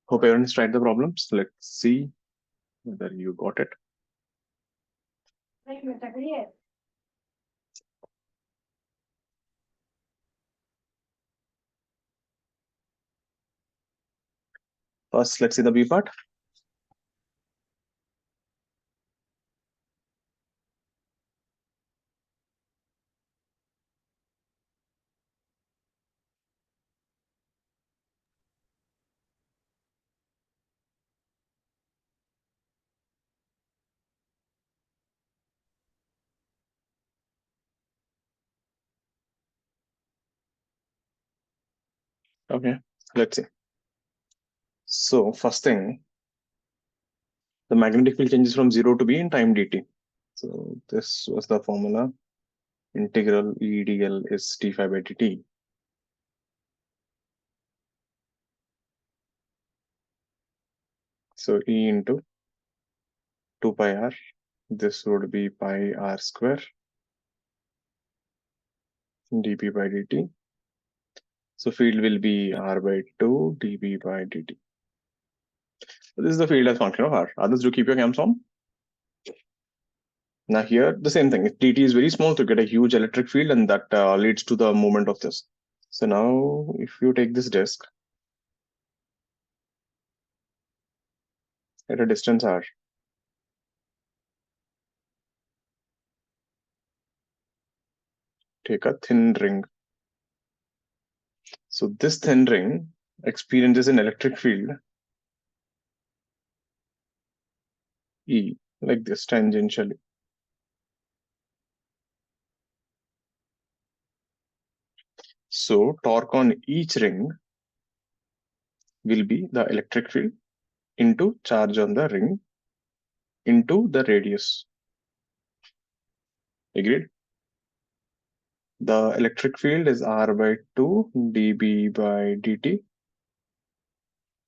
Hope everyone's tried the problems. Let's see whether you got it. First, let's see the B part. Okay, let's see. So first thing, the magnetic field changes from 0 to B in time dt. So this was the formula. Integral E dl is d phi by dt. So E into 2 pi r. This would be pi r square dp by dt. So field will be r by 2 dB by dt. So this is the field as function of r. Others, do keep your cams on. Now here, the same thing. If dt is very small, to get a huge electric field, and that leads to the movement of this. So now, if you take this disk at a distance r, take a thin ring. So this thin ring experiences an electric field E, like this, tangentially. So torque on each ring will be the electric field into charge on the ring into the radius. Agreed? The electric field is r by 2 dB by dt.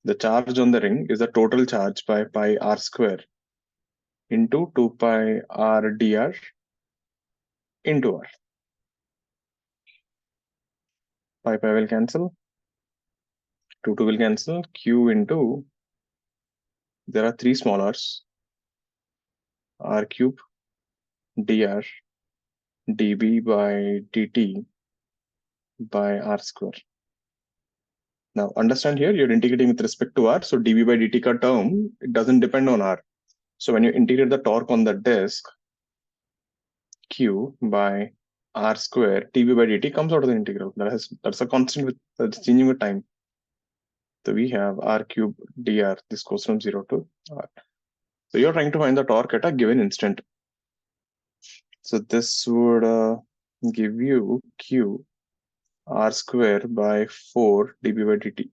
The charge on the ring is the total charge by pi r square into 2 pi r dr into r. Pi will cancel, 2 will cancel, q into, there are 3 small r's, r cube dr dB by dt by r square. Now understand here, you're integrating with respect to r, so dB by dt ka term, it doesn't depend on r. So when you integrate the torque on the disk, q by r square dB by dt comes out of the integral. That's a constant that's changing with time. So we have r cube dr. This goes from 0 to r. So you're trying to find the torque at a given instant. So this would give you q r square by 4 dB by dt.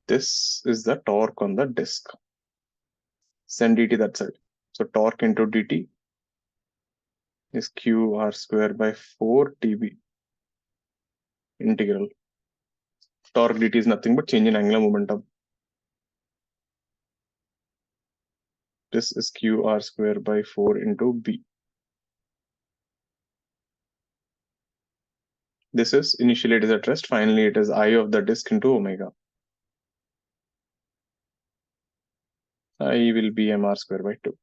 This is the torque on the disk. Send dt that side. So torque into dt is q r square by 4 dB integral. Torque dt is nothing but change in angular momentum. This is q r square by 4 into b. This is initially it is at rest, finally it is I of the disk into omega. I will be mr square by 2.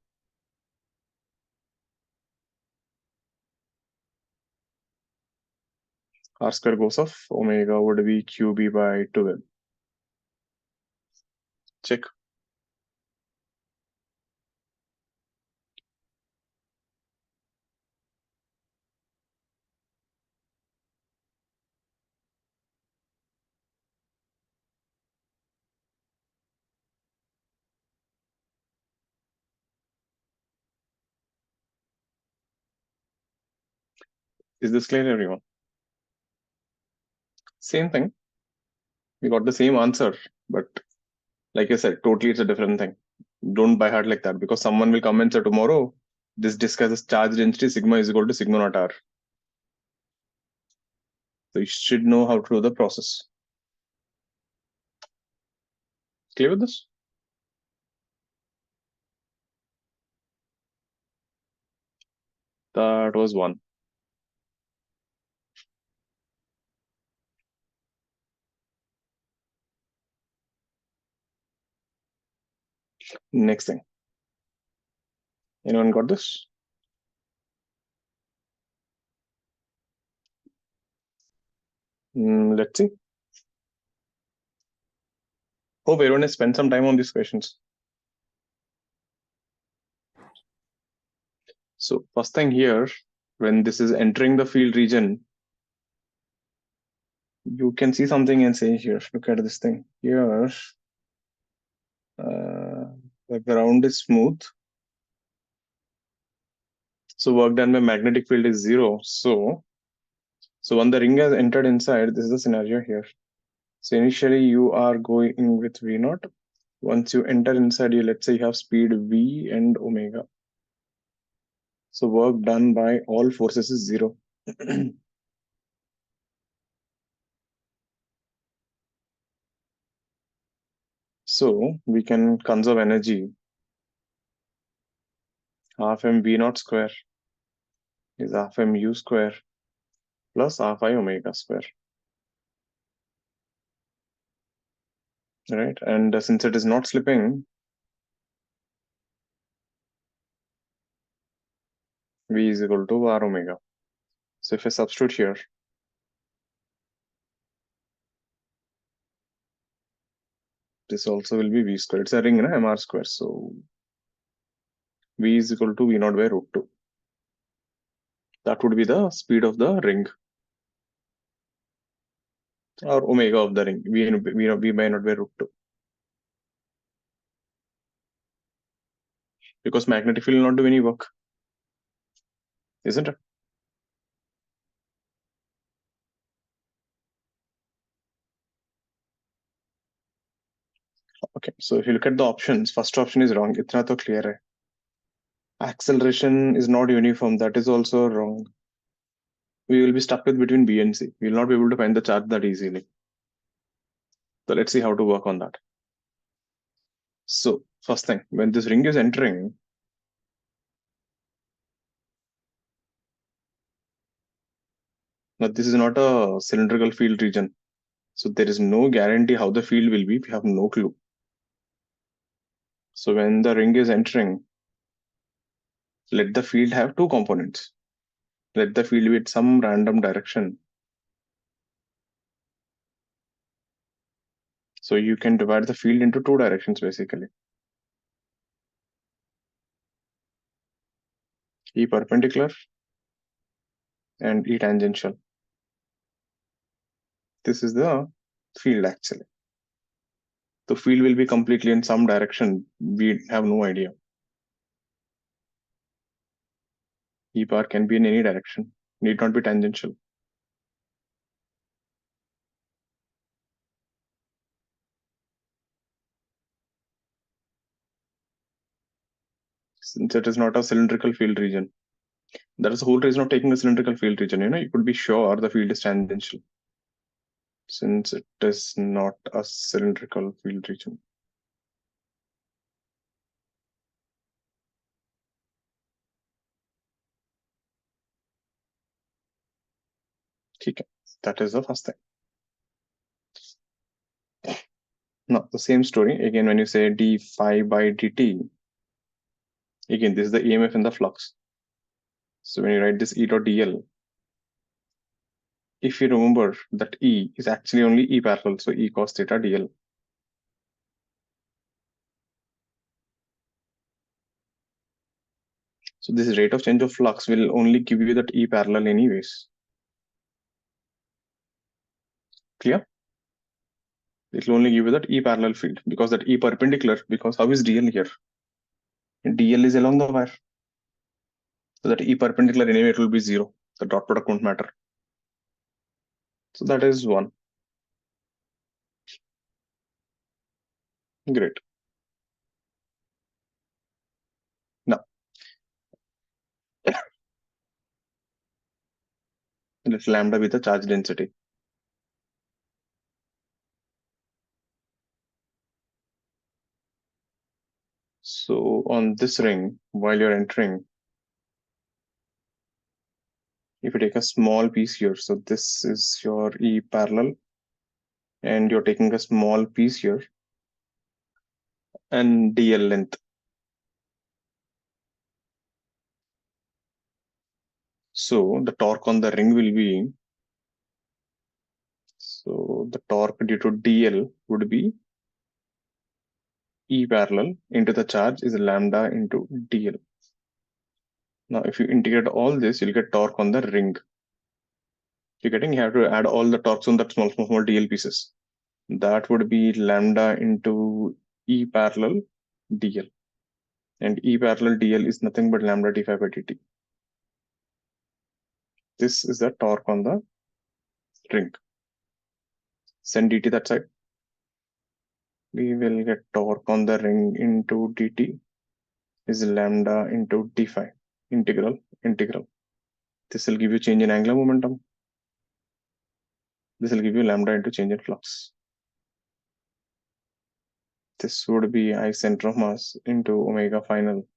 R square goes off, omega would be qb by 12. Check. Is this clear, everyone? Same thing. We got the same answer, but like I said, totally it's a different thing. Don't buy heart like that, because someone will come and say tomorrow, this disk has a charge density sigma is equal to sigma naught r. So you should know how to do the process. Clear with this? That was one. Next thing. Anyone got this? Let's see. Hope everyone has spent some time on these questions. So first thing here, when this is entering the field region, you can see something and say here, look at this thing. Here, the ground is smooth. So work done by magnetic field is 0. So when the ring has entered inside, this is the scenario here. So initially you are going with V naught. Once you enter inside, let's say you have speed V and omega. So work done by all forces is 0. So we can conserve energy. Half m V naught square is half m U square plus half I omega square. Right? And since it is not slipping, V is equal to R omega. So if I substitute here, this also will be V square. It's a ring, MR square. So V is equal to V naught by root 2. That would be the speed of the ring, or omega of the ring, V by naught by root 2. Because magnetic field will not do any work, isn't it? Okay, so if you look at the options, first option is wrong. Itna to clear hai. Acceleration is not uniform. That is also wrong. We will be stuck with between B and C. We will not be able to find the charge that easily. So let's see how to work on that. So first thing, when this ring is entering, now this is not a cylindrical field region. So there is no guarantee how the field will be. We have no clue. So when the ring is entering, let the field have two components. Let the field be at some random direction. So you can divide the field into two directions basically. E perpendicular and E tangential. This is the field actually. The field will be completely in some direction. We have no idea. E bar can be in any direction, need not be tangential. Since it is not a cylindrical field region. That is the whole reason of taking a cylindrical field region. You could be sure the field is tangential. Since it is not a cylindrical field region. Okay, that is the first thing. Now the same story again when you say d phi by dt. Again, this is the EMF in the flux. So when you write this E dot dl, if you remember that E is actually only E parallel, so E cos theta dl. So this rate of change of flux will only give you that E parallel anyways. Clear? It will only give you that E parallel field because that E perpendicular, because how is dl here? dl is along the wire. So that E perpendicular anyway, it will be 0. The dot product won't matter. So that is one. Great. Now, let lambda be the charge density. So on this ring, while you're entering, if you take a small piece here, so this is your E parallel, and you're taking a small piece here, and dl length. So the torque on the ring will be, so the torque due to dl would be E parallel into the charge is lambda into dl. Now, if you integrate all this, you'll get torque on the ring. You're getting, you have to add all the torques on that small dl pieces. That would be lambda into E parallel dl. And E parallel dl is nothing but lambda d phi by dt. This is the torque on the ring. Send dt that side. We will get torque on the ring into dt is lambda into d phi. Integral. This will give you change in angular momentum. This will give you lambda into change in flux. This would be I center of mass into omega final.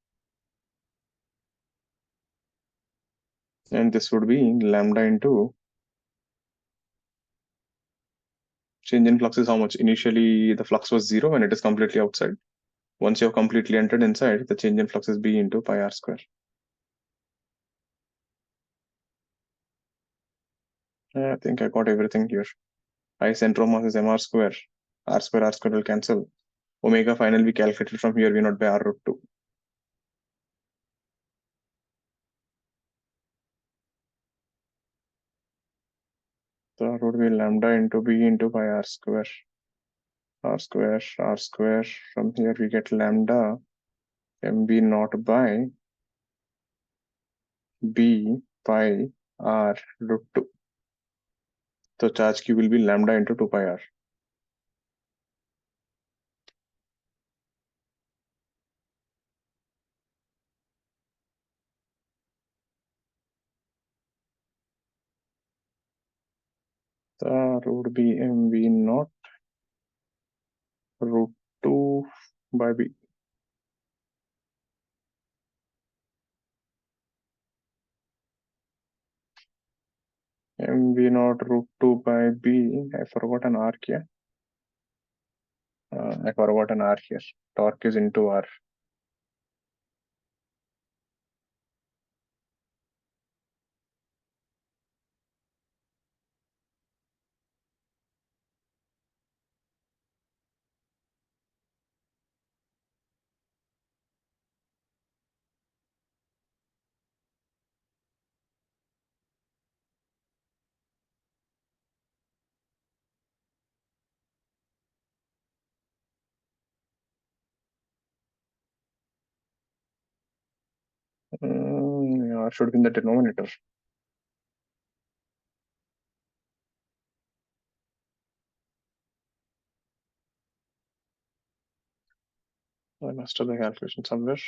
And this would be lambda into change in flux is how much? Initially, the flux was 0 when it is completely outside. Once you have completely entered inside, the change in flux is B into pi r square. I think I got everything here. I center of mass is mr square. R square will cancel. Omega final we calculated from here, V naught by r root 2. So it would be lambda into B into pi r square. R square. From here we get lambda mb naught by B pi r root 2. So charge q will be lambda into 2 pi r. So it would be mv naught root 2 by B. mv naught root 2 by B. I forgot an r here. I forgot an r here. Torque is into r. Yeah, should be in the denominator. I must have the calculation somewhere.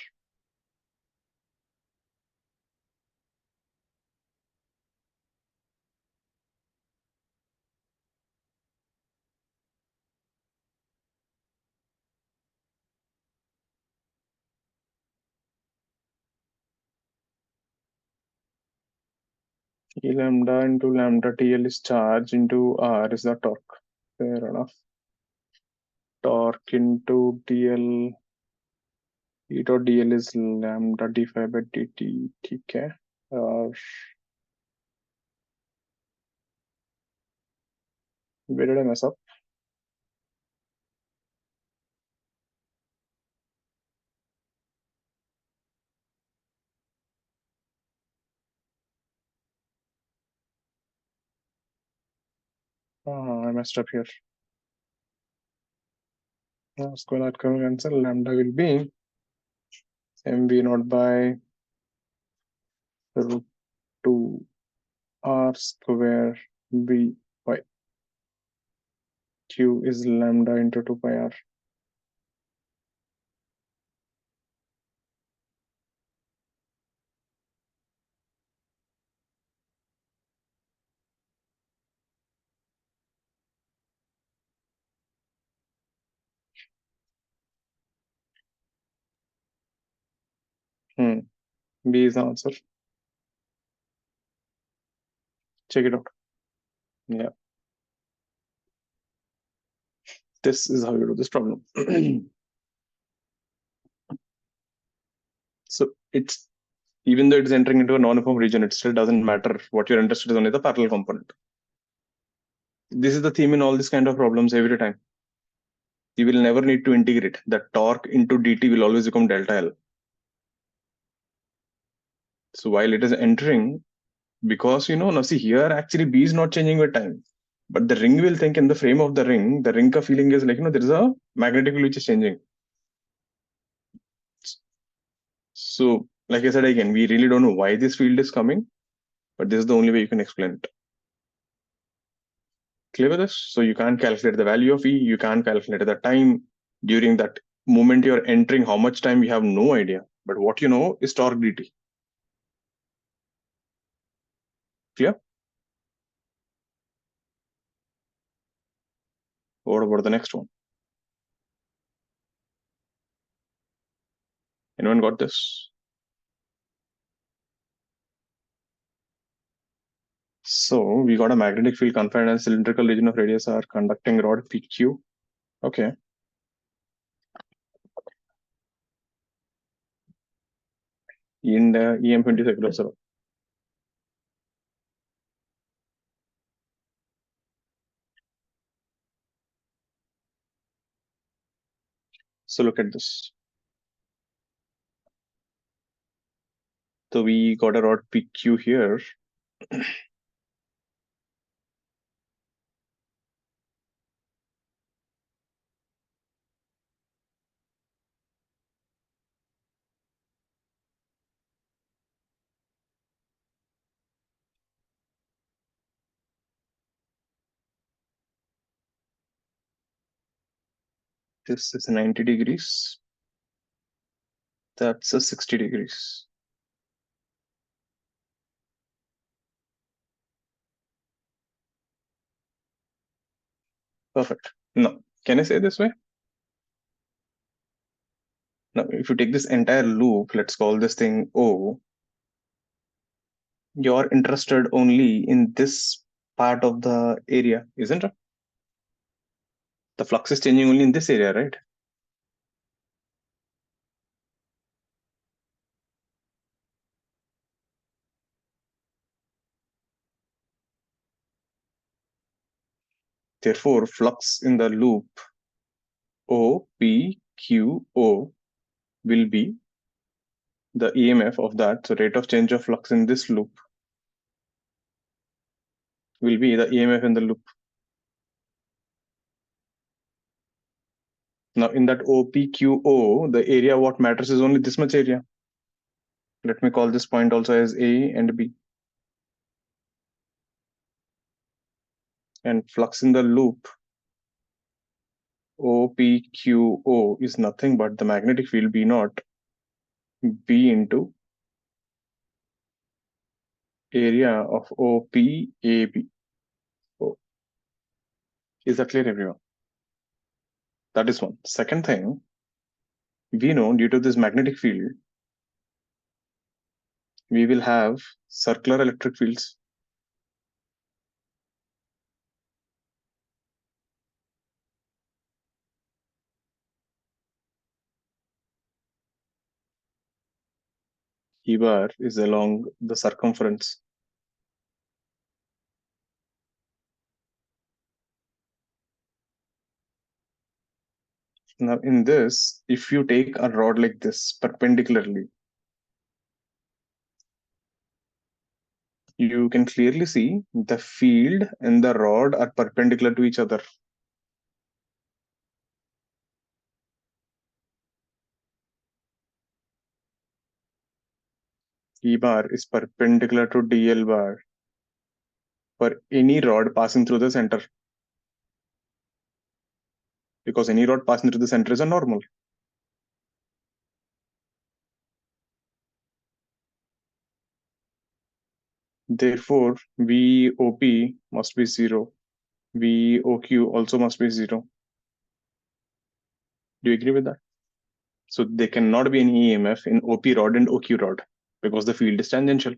E lambda into lambda TL is charge into R is the torque. Fair enough. Torque into DL. E dot DL is lambda d phi by dt. Okay. Where did I mess up? I messed up here. Square that can cancel. Lambda will be mv naught by root 2 r square b by q is lambda into 2 pi r. B is the answer. Check it out. Yeah. This is how you do this problem. it's even though it's entering into a non-uniform region, it still doesn't matter. What you're interested in is the parallel component. This is the theme in all these kind of problems every time. You will never need to integrate. The torque into dt will always become delta L. So while it is entering, because now see here actually B is not changing with time. But the ring will think in the frame of the ring ka feeling is like, there is a magnetic field which is changing. So, like I said again, we really don't know why this field is coming, but this is the only way you can explain it. Clear with this? So you can't calculate the value of E, you can't calculate the time during that moment you're entering, how much time, we have no idea. But what you know is torque dt. Clear? What about the next one? Anyone got this? So we got a magnetic field confined in a cylindrical region of radius r, conducting rod PQ. Okay. In the EM20 circular observer. So look at this. So we got a rod PQ here. This is 90 degrees. That's a 60 degrees. Perfect. Now, can I say this way? Now, if you take this entire loop, let's call this thing O, you're interested only in this part of the area, isn't it? The flux is changing only in this area, right? Therefore, flux in the loop OPQO will be the EMF of that. So rate of change of flux in this loop will be the EMF in the loop. Now in that OPQO, the area what matters is only this much area. Let me call this point also as A and B. And flux in the loop OPQO is nothing but the magnetic field B naught B into area of OPAB. Oh, is that clear, everyone? That is one. Second thing, we know due to this magnetic field, we will have circular electric fields. E bar is along the circumference. Now in this, if you take a rod like this perpendicularly, you can clearly see the field and the rod are perpendicular to each other. E bar is perpendicular to DL bar for any rod passing through the center, because any rod passing through the center is a normal. Therefore, VOP must be 0. VOQ also must be 0. Do you agree with that? So there cannot be any EMF in OP rod and OQ rod because the field is tangential.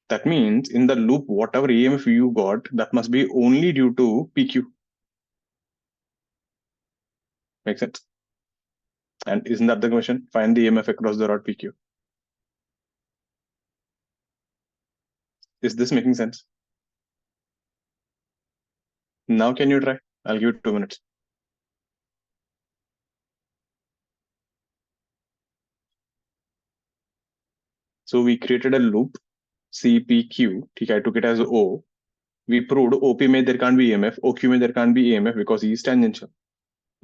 That means in the loop, whatever EMF you got, that must be only due to PQ. Makes sense? And isn't that the question? Find the EMF across the rod PQ. Is this making sense? Now can you try? I'll give you 2 minutes. So we created a loop CPQ. I took it as O. We proved OP में there can't be EMF, OQ में there can't be EMF because E is tangential.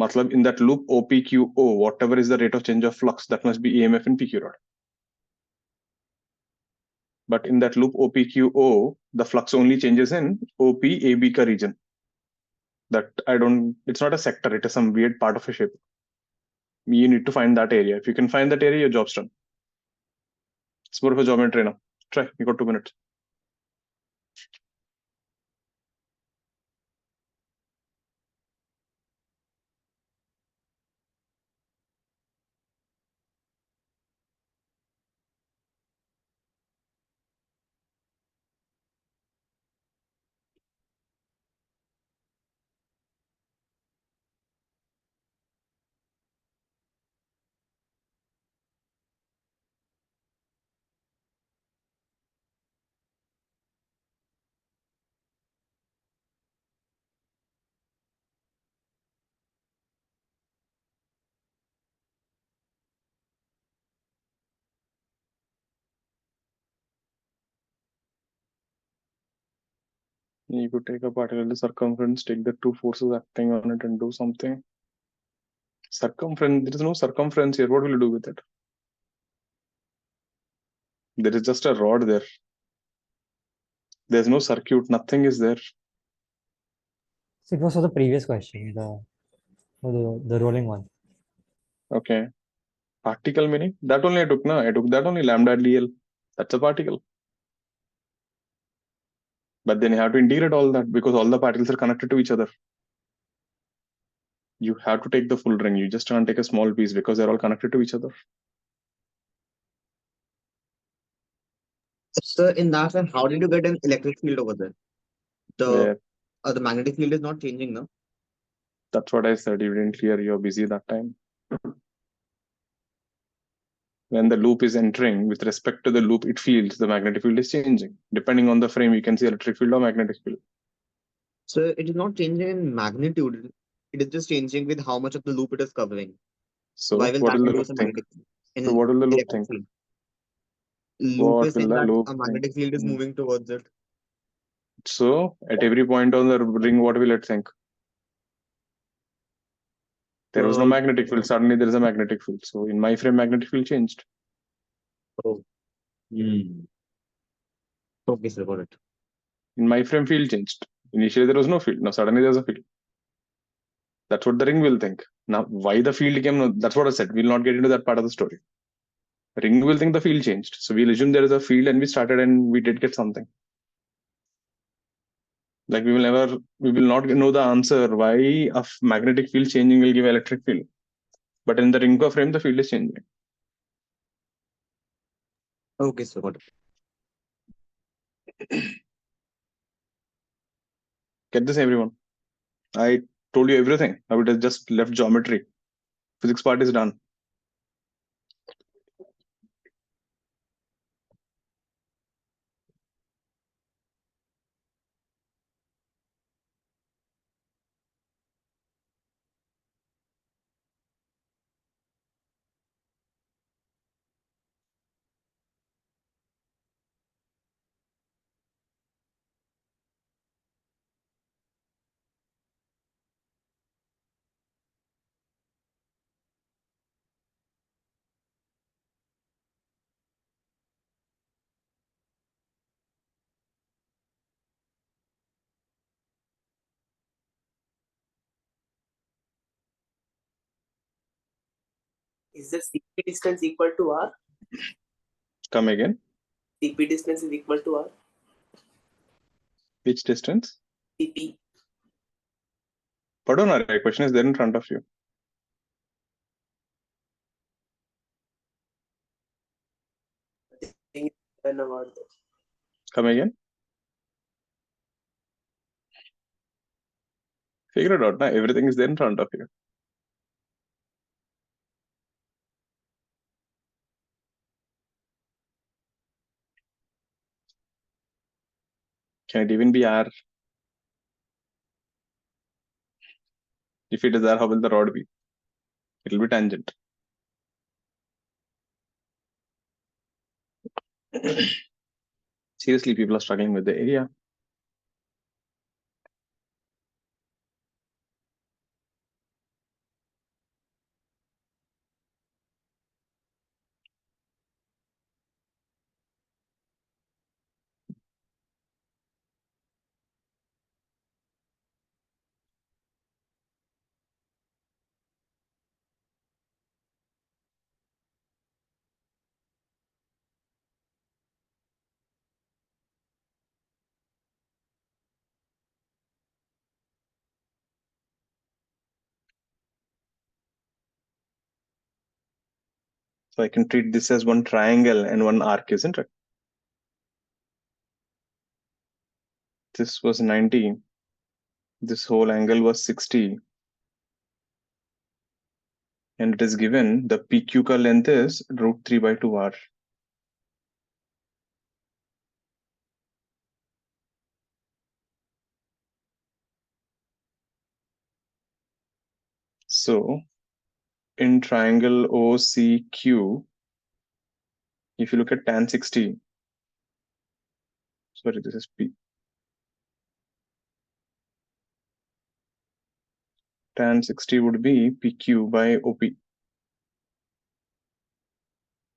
मतलब in that loop OPQO, whatever is the rate of change of flux, that must be EMF in PQ rod. But in that loop OPQO, the flux only changes in OPAB ka region. That it's not a sector, it is some weird part of a shape. You need to find that area. If you can find that area, your job's done. It's more of a geometry now. Try, you got 2 minutes. You could take a particular circumference, take the two forces acting on it and do something. Circumference, there is no circumference here. What will you do with it? There is just a rod there. There's no circuit, nothing is there. So it was for the previous question, the rolling one. Okay. Particle meaning? That only I took, na? I took that only, lambda dl. That's a particle. But then you have to integrate all that because all the particles are connected to each other. You have to take the full ring. You just can't take a small piece because they're all connected to each other. So in that sense, how did you get an electric field over there? Where The magnetic field is not changing now. that's what I said. You didn't clear. You're busy that time. When the loop is entering, with respect to the loop, it feels the magnetic field is changing. Depending on the frame, you can see electric field or magnetic field. So it is not changing in magnitude. It is just changing with how much of the loop it is covering. So Why will what that will the induce loop a think? magnetic So what will the loop electric think? field? Loop What is will saying the that loop a think? magnetic field is moving towards it. So at every point on the ring, what will it think? There was no magnetic field. Suddenly there is a magnetic field. So in my frame, magnetic field changed. Oh. Okay, sir, got it. In my frame, field changed. Initially there was no field. Now suddenly there's a field. That's what the ring will think. Now why the field came? That's what I said. We'll not get into that part of the story. Ring will think the field changed. So we'll assume there is a field and we started and we did get something. Like we will not know the answer why a magnetic field changing will give electric field. But in the ring frame, the field is changing. Okay, sir, got it. Get this, everyone. I told you everything. Now it has just left geometry. Physics part is done. Is the CP distance equal to R? Come again. CP distance is equal to R? Which distance? CP. Pardon, our question is there in front of you. Come again. Figure it out. Now everything is there in front of you. Can it even be R? If it is R, how will the rod be? It will be tangent. Seriously, people are struggling with the area. So I can treat this as one triangle and one arc, isn't it? This was 90. This whole angle was 60. And it is given the PQ ka length is √3/2R. So in triangle OCQ, if you look at tan 60, sorry, this is P. Tan 60 would be PQ by OP.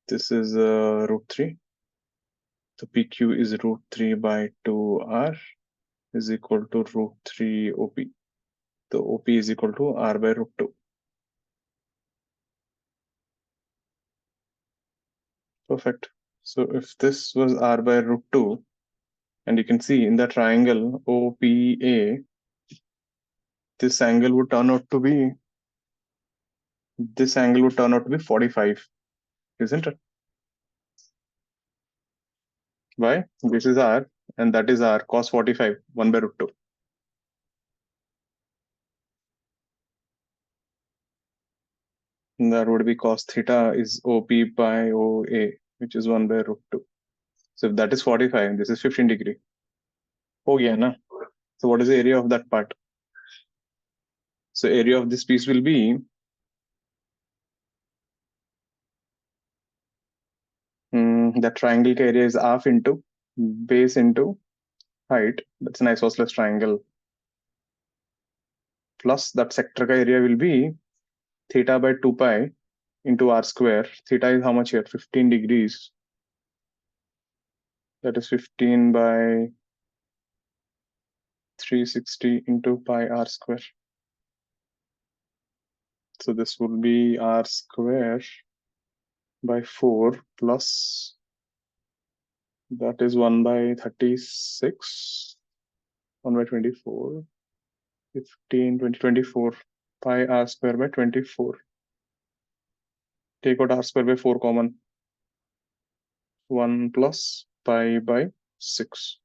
This is √3. So PQ is √3/2R is equal to √3 OP. So OP is equal to R/√2. Perfect. So if this was R/√2, and you can see in the triangle OPA, this angle would turn out to be 45, isn't it? Why? This is R and that is R cos 45, 1/√2. And that would be cos theta is OP by OA, which is 1/√2. So if that is 45, this is 15 degree. Oh yeah, na? So what is the area of that part? So area of this piece will be that triangle ka area is half into base into height. That's an isosceles triangle. Plus that sector ka area will be theta by 2 pi into r square. Theta is how much here? 15 degrees. That is 15 by 360 into pi r square. So this will be r square by 4 plus that is 1 by 36, 1 by 24, 15, 20, 24, pi r square by 24. Take out r square by 4 common. 1 plus pi by 6.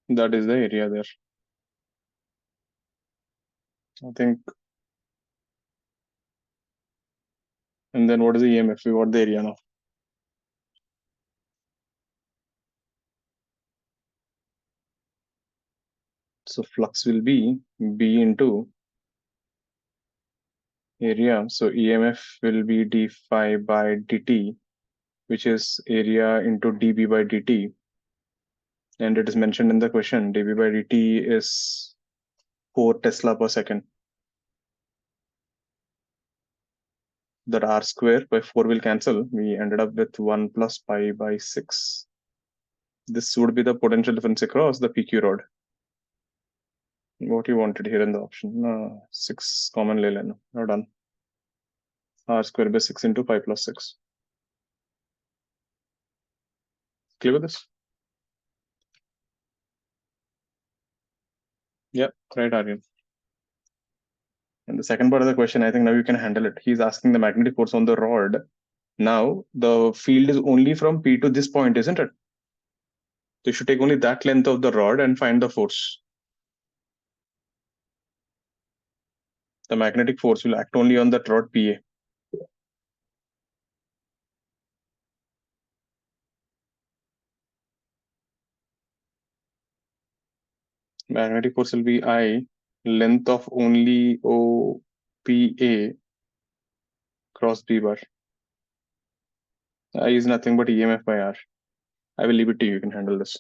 That is the area there. I think. And then what is the EMF? We got the area now. So flux will be B into area. So EMF will be d phi by dt, which is area into dB by dt. And it is mentioned in the question, dB by dt is 4 Tesla per second. That r square by 4 will cancel. We ended up with 1 plus pi by 6. This would be the potential difference across the PQ rod. What you wanted here in the option. 6 common le lena. Now done. R square by 6 into pi plus 6. Clear with this? Yeah, right, Aryan. And the second part of the question, I think now you can handle it. He's asking the magnetic force on the rod. Now the field is only from P to this point, isn't it? So you should take only that length of the rod and find the force. The magnetic force will act only on that rod PA. Magnetic force will be I, length of only OPA cross B bar. I is nothing but EMF by R. I will leave it to you. You can handle this.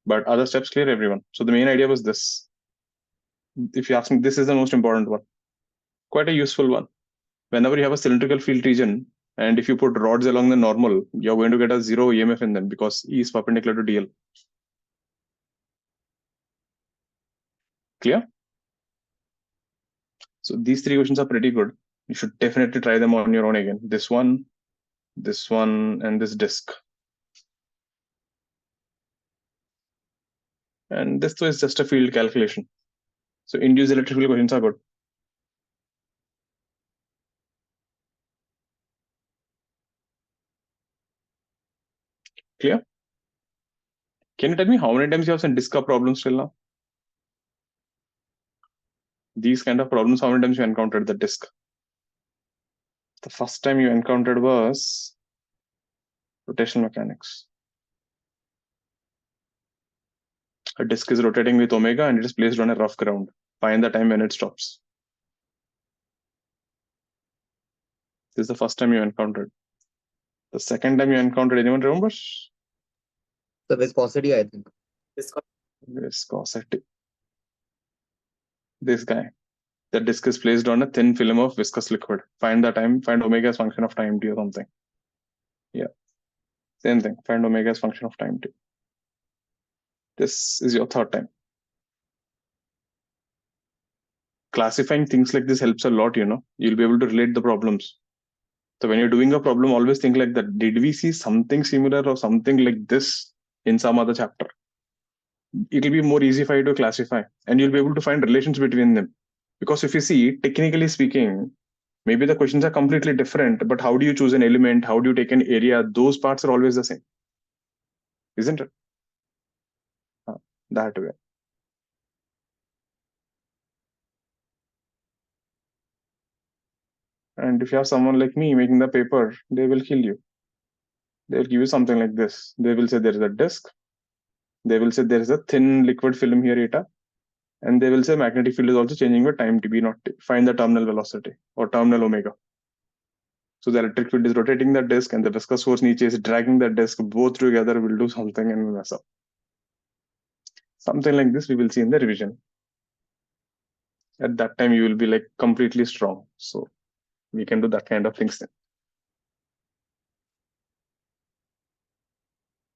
But other steps clear, everyone. So the main idea was this. If you ask me, this is the most important one. Quite a useful one. Whenever you have a cylindrical field region, and if you put rods along the normal, you're going to get a zero EMF in them because E is perpendicular to DL. Clear? So these three questions are pretty good. You should definitely try them on your own again. This one, and this disk. And this is just a field calculation. So induced electric field questions are good. Clear? Can you tell me how many times you have seen disk problems till now? These kind of problems, how many times you encountered the disk? The first time you encountered was rotational mechanics. A disk is rotating with omega and it is placed on a rough ground. Find the time when it stops. This is the first time you encountered. The second time you encountered, anyone remembers? The viscosity, I think. Viscosity. This guy. The disk is placed on a thin film of viscous liquid. Find the time, find omega as function of time t or something. Yeah. Same thing. Find omega as function of time t. This is your third time. Classifying things like this helps a lot, you know. You'll be able to relate the problems. So when you're doing a problem, always think like that. Did we see something similar or something like this in some other chapter? It'll be more easy for you to classify and you'll be able to find relations between them. Because if you see, technically speaking, maybe the questions are completely different, but how do you choose an element? How do you take an area? Those parts are always the same. Isn't it? That way. And if you have someone like me making the paper, they will kill you. They'll give you something like this. They will say there is a disk. They will say there is a thin liquid film here, eta. And they will say magnetic field is also changing with time t, not t. Find the terminal velocity or terminal omega. So the electric field is rotating the disk and the viscous force niche is dragging the disk. Both together will do something and will mess up. Something like this we will see in the revision. At that time, you will be like completely strong. So we can do that kind of things then.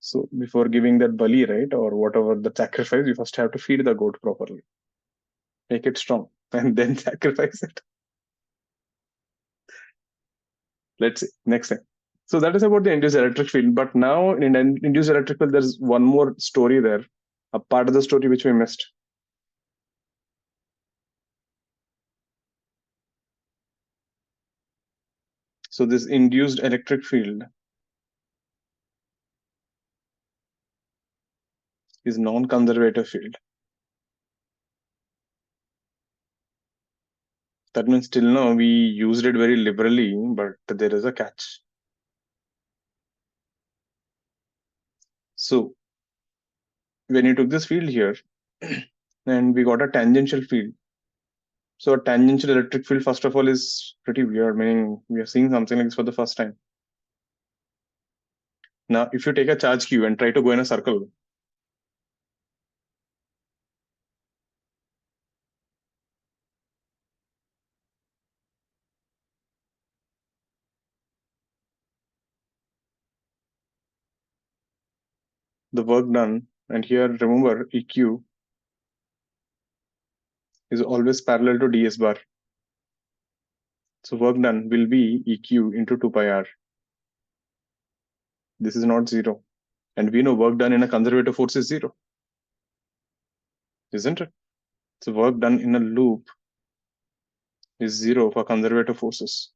So before giving that bali, right, or whatever the sacrifice, you first have to feed the goat properly. Make it strong and then sacrifice it. Let's see, next thing. So that is about the induced electric field. But now in induced electric field, there's one more story there, a part of the story which we missed. So this induced electric field is non-conservative field. That means till now we used it very liberally, but there is a catch. So when you took this field here and we got a tangential field. So a tangential electric field, first of all, is pretty weird, meaning we are seeing something like this for the first time. Now, if you take a charge q and try to go in a circle, the work done, and here remember EQ is always parallel to ds bar. So work done will be EQ into 2 pi r. This is not zero. And we know work done in a conservative force is zero. Isn't it? So work done in a loop is zero for conservative forces.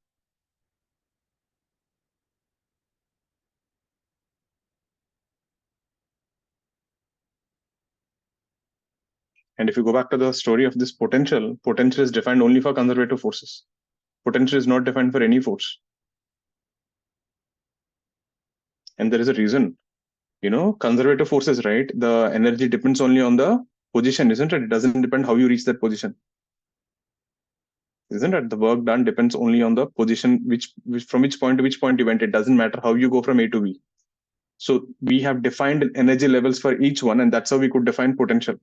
And if you go back to the story of this potential is defined only for conservative forces. Potential is not defined for any force. And there is a reason. conservative forces, right? The energy depends only on the position, isn't it? It doesn't depend how you reach that position. Isn't it? The work done depends only on the position, which from which point to which point you went. It doesn't matter how you go from A to B. So we have defined energy levels for each one, and that's how we could define potential.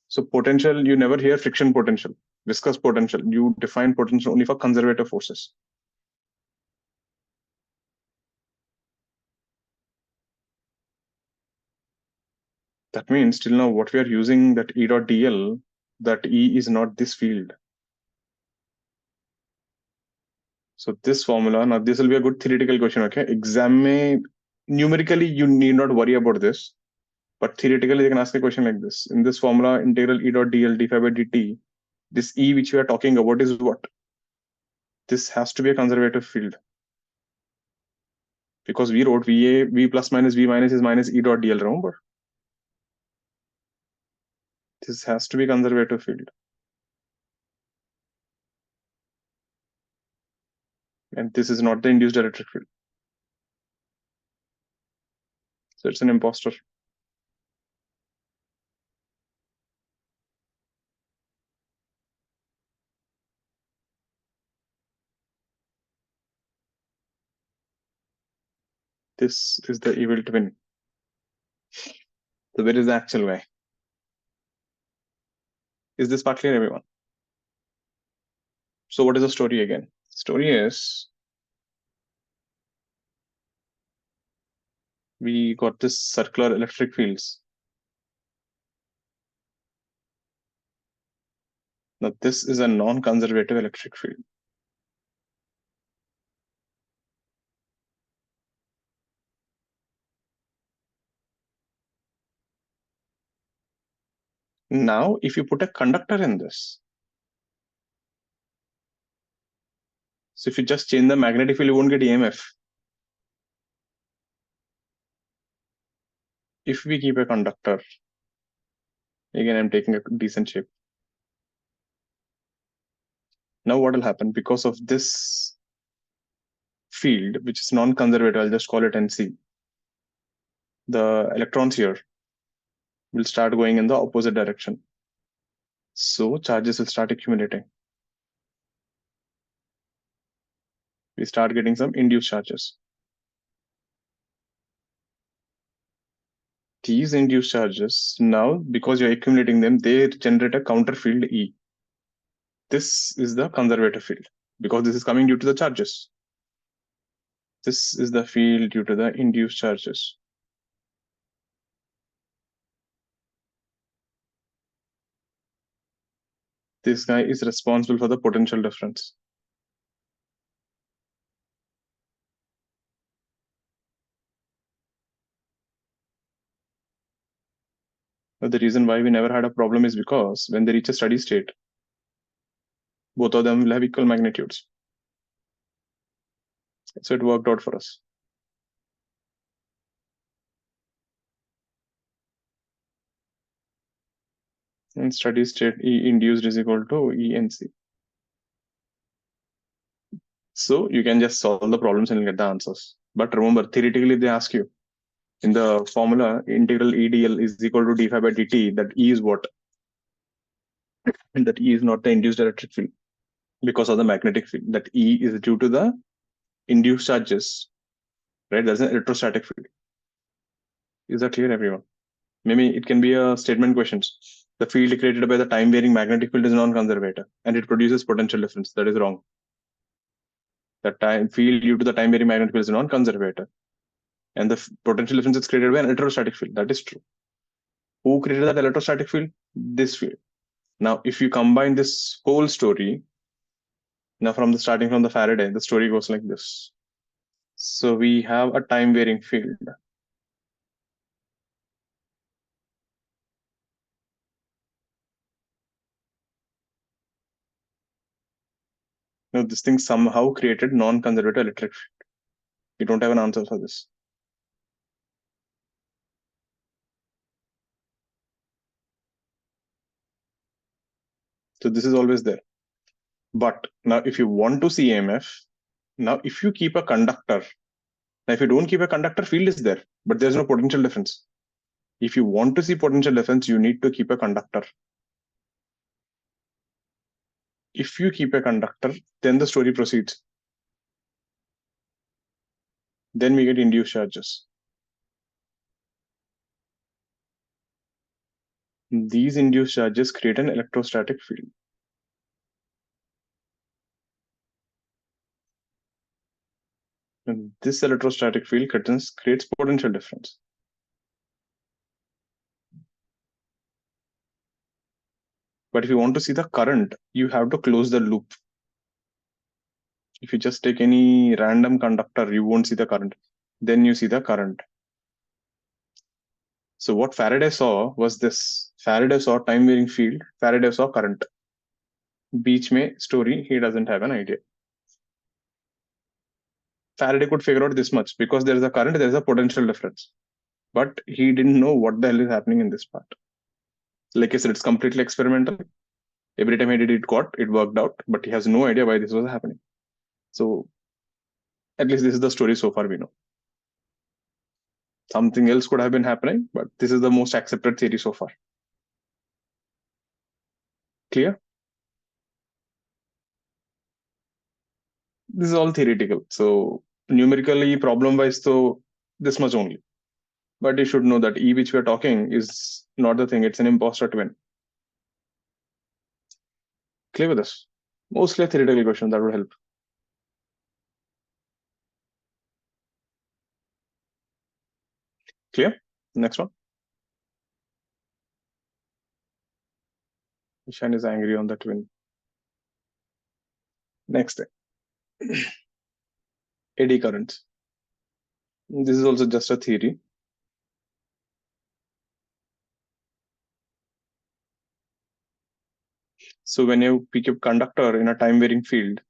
So potential, you never hear friction potential, viscous potential. You define potential only for conservative forces. That means till now what we are using, that E dot dl, that E is not this field. So this formula, now this will be a good theoretical question, okay? Exam mein, numerically, you need not worry about this. But theoretically, they can ask a question like this. In this formula, integral E dot dl d phi by dt, this E which we are talking about is what? This has to be a conservative field. Because we wrote VA, V plus minus V minus is minus E dot dl, remember? This has to be conservative field. And this is not the induced electric field. So it's an imposter. This is the evil twin. So where is the actual guy? Is this part clear, everyone? So what is the story again? Story is, we got this circular electric fields. Now this is a non-conservative electric field. Now, if you put a conductor in this, so if you just change the magnetic field, you won't get EMF. If we keep a conductor, again, I'm taking a decent shape. Now what will happen? Because of this field, which is non-conservative, I'll just call it NC, the electrons here will start going in the opposite direction. So charges will start accumulating. We start getting some induced charges. These induced charges, now, because you're accumulating them, they generate a counter field E. This is the conservative field, because this is coming due to the charges. This is the field due to the induced charges. This guy is responsible for the potential difference. But the reason why we never had a problem is because when they reach a steady state, both of them will have equal magnitudes. So it worked out for us. In steady state, E induced is equal to ENC. So you can just solve the problems and get the answers. But remember, theoretically, they ask you in the formula, integral EDL is equal to d phi by dt, that E is what? And that E is not the induced electric field because of the magnetic field. That E is due to the induced charges, right? That's an electrostatic field. Is that clear, everyone? Maybe it can be a statement questions. The field created by the time-varying magnetic field is non-conservative and it produces potential difference. That is wrong. The time field due to the time-varying magnetic field is non-conservative. And the potential difference is created by an electrostatic field. That is true. Who created that electrostatic field? This field. Now, if you combine this whole story, now starting from the Faraday, the story goes like this. So we have a time-varying field. Now this thing somehow created non-conservative electric field. You don't have an answer for this. So this is always there. But now if you want to see EMF, now if you keep a conductor, Now, if you don't keep a conductor, field is there, but there's no potential difference. If you want to see potential difference, you need to keep a conductor. If you keep a conductor, then the story proceeds. Then we get induced charges. These induced charges create an electrostatic field. And this electrostatic field creates potential difference. But if you want to see the current, you have to close the loop. If you just take any random conductor, you won't see the current. Then you see the current. So what Faraday saw was this. Faraday saw time varying field. Faraday saw current. Beach mein story, he doesn't have an idea. Faraday could figure out this much because there is a current, there is a potential difference. But he didn't know what the hell is happening in this part. Like I said, it's completely experimental. Every time he did it worked out, but he has no idea why this was happening. So at least this is the story so far we know. Something else could have been happening, but this is the most accepted theory so far. Clear? This is all theoretical. So numerically, problem-wise, so this much only. But you should know that E which we are talking is not the thing. It's an imposter twin. Clear with this? Mostly a theoretical question that would help. Clear? Next one. Ishan is angry on the twin. Next thing. Eddy currents. This is also just a theory. So when you pick up conductor in a time varying field,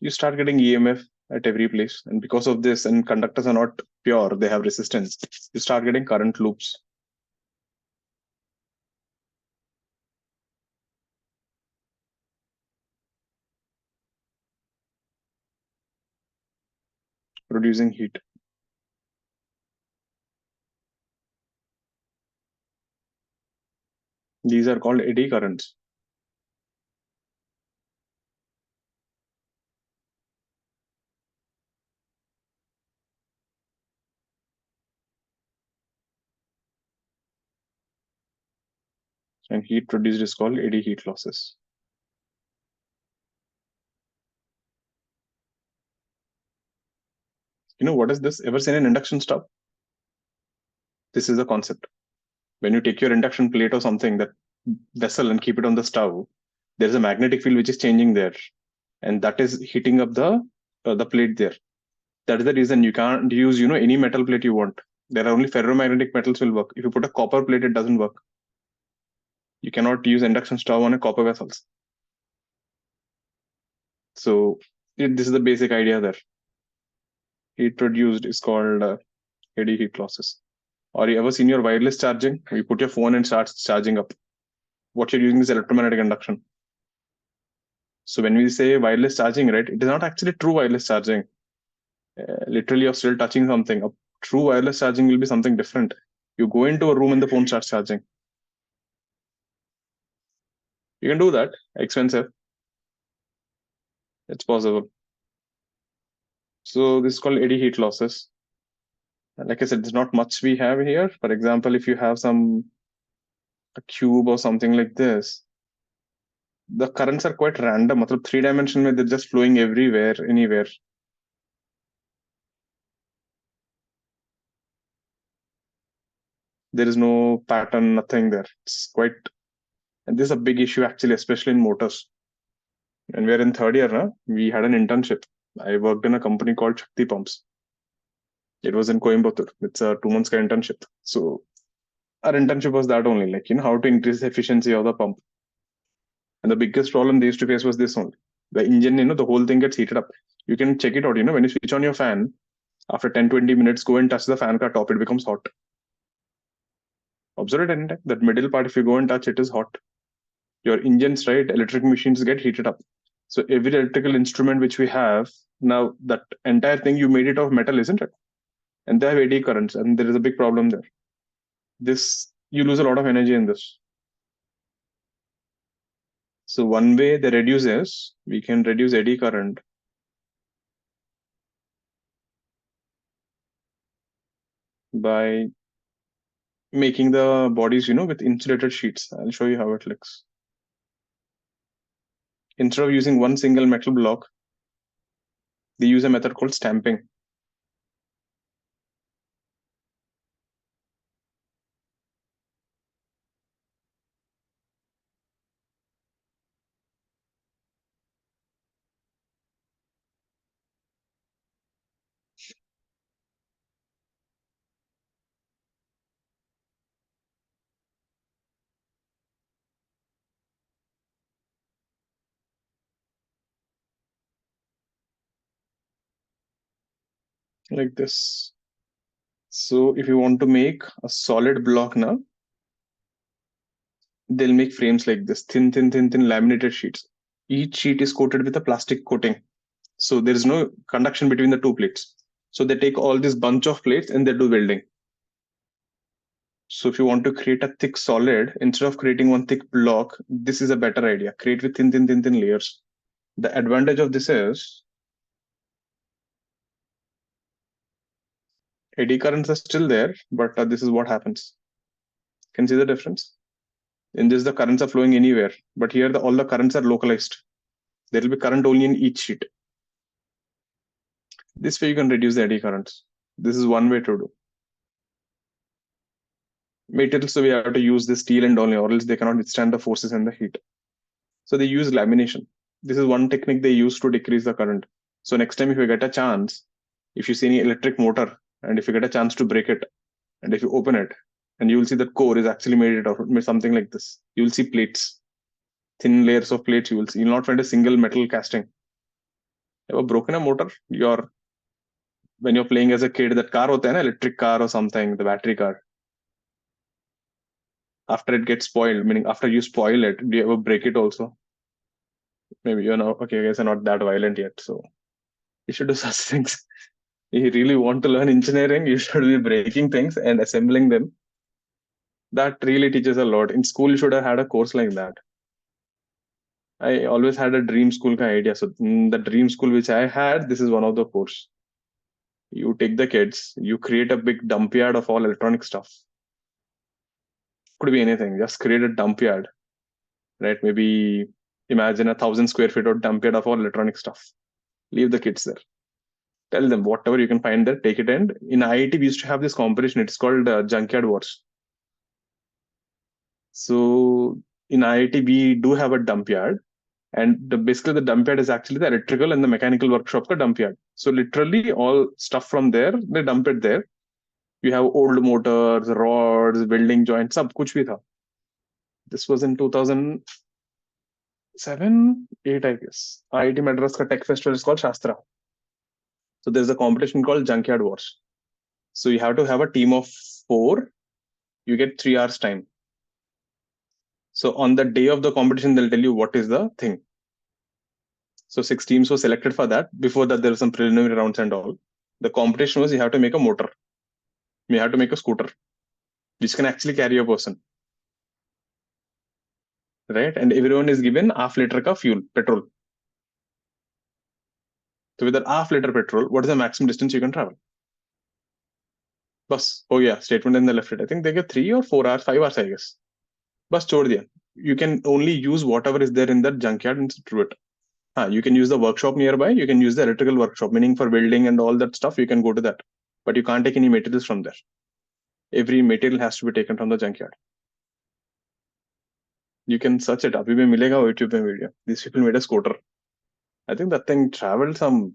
you start getting EMF at every place. And because of this, and conductors are not pure, they have resistance, you start getting current loops. Producing heat. These are called eddy currents. And heat produced is called eddy heat losses. You know what is this? Ever seen an induction stove? This is the concept. When you take your induction plate or something, that vessel, and keep it on the stove, there's a magnetic field which is changing there, and that is heating up the plate there. That is the reason you can't use any metal plate you want. There are only ferromagnetic metals will work. If you put a copper plate, it doesn't work. You cannot use induction stove on a copper vessels. So this is the basic idea there. Heat produced is called eddy heat losses. Or you ever seen your wireless charging? You put your phone and starts charging up. What you're using is electromagnetic induction. So when we say wireless charging, right, it is not actually true wireless charging. Literally, you're still touching something. A true wireless charging will be something different. You go into a room and the phone starts charging. You can do that. Expensive. It's possible. So this is called eddy heat losses. And like I said, there's not much we have here. For example, if you have a cube or something like this, the currents are quite random. 3-dimensional, they're just flowing everywhere, anywhere. There is no pattern, nothing there. It's quite, and this is a big issue actually, especially in motors. And we're in third year, we had an internship. I worked in a company called Shakti Pumps. It was in Coimbatore. It's a 2-month internship. So our internship was that only, how to increase the efficiency of the pump. And the biggest problem they used to face was this only. The engine, the whole thing gets heated up. You can check it out, when you switch on your fan, after 10-20 minutes, go and touch the fan car top, it becomes hot. Observe it anytime. That middle part, if you go and touch, it is hot. Your engines, right? Electric machines get heated up. So every electrical instrument which we have, now that entire thing, you made it of metal, isn't it? And they have eddy currents, and there is a big problem there. You lose a lot of energy in this. So one way they reduce is, we can reduce eddy current by making the bodies, with insulated sheets. I'll show you how it looks. Instead of using one single metal block, they use a method called stamping. Like this. So if you want to make a solid block now, they'll make frames like this, thin laminated sheets. Each sheet is coated with a plastic coating. So there is no conduction between the two plates. So they take all this bunch of plates and they do welding. So if you want to create a thick solid, instead of creating one thick block, this is a better idea. Create with thin layers. The advantage of this is eddy currents are still there, but this is what happens. Can you see the difference? In this, the currents are flowing anywhere, but here all the currents are localized. There will be current only in each sheet. This way you can reduce the eddy currents. This is one way to do. Materials, so we have to use the steel and only, or else they cannot withstand the forces and the heat. So they use lamination. This is one technique they use to decrease the current. So next time if you get a chance, if you see any electric motor, and if you get a chance to break it, and if you open it, and you will see that core is actually made of something like this. You will see plates, thin layers of plates. You will see. You'll not find a single metal casting. Ever broken a motor? When you're playing as a kid, that car hota hai na, electric car or something, the battery car. After it gets spoiled, meaning after you spoil it, do you ever break it also? Maybe okay, I guess I'm not that violent yet, so you should do such things. If you really want to learn engineering, you should be breaking things and assembling them. That really teaches a lot. In school, you should have had a course like that. I always had a dream school kind of idea. So the dream school which I had, this is one of the course. You take the kids, you create a big dump yard of all electronic stuff. Could be anything. Just create a dump yard, right? Maybe imagine 1,000 square feet of dump yard of all electronic stuff. Leave the kids there. Tell them whatever you can find there, take it. And in IIT, we used to have this competition. It's called Junkyard Wars. So in IIT, we do have a dump yard. And basically, the dump yard is actually the electrical and the mechanical workshop ka dump yard. So literally, all stuff from there, they dump it there. You have old motors, rods, welding joints, sab kuch bhi tha. This was in 2007, 8, I guess. IIT Madras ka tech festival is called Shastra. So there's a competition called Junkyard Wars. So you have to have a team of 4. You get 3 hours time. So on the day of the competition, they'll tell you what is the thing. So 6 teams were selected for that. Before that, there were some preliminary rounds and all. The competition was you have to make a motor. You have to make a scooter, which can actually carry a person. Right? And everyone is given half liter ka fuel, petrol. So with that half liter petrol, what is the maximum distance you can travel? Bus. Oh yeah, statement in the left. I think they get 3 or 4 hours, 5 hours, I guess. Bus chhod diya. You can only use whatever is there in that junkyard and through it. You can use the workshop nearby. You can use the electrical workshop, meaning for welding and all that stuff, you can go to that. But you can't take any materials from there. Every material has to be taken from the junkyard. You can search it. Abhi bhi milega YouTube video. These people made a scooter. I think that thing traveled some,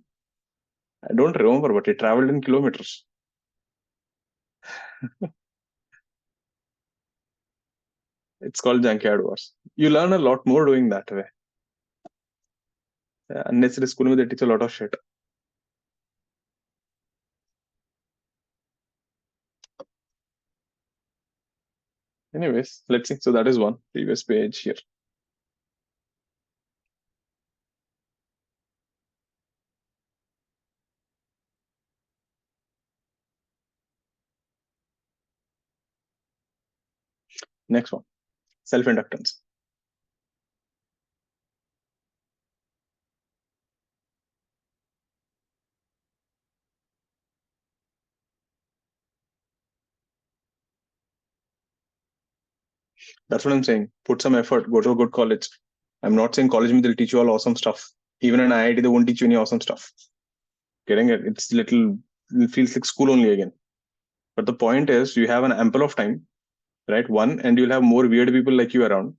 I don't remember, but it traveled in kilometers. It's called Junkyard Wars. You learn a lot more doing that way. Unnecessary school, they teach a lot of shit. Anyways, let's see. So that is one previous page here. Next one, self-inductance. That's what I'm saying. Put some effort, go to a good college. I'm not saying college will teach you all awesome stuff. Even in IIT, they won't teach you any awesome stuff. Getting it? It's it feels like school only again. But the point is, you have an ample of time, right? One, and you'll have more weird people like you around,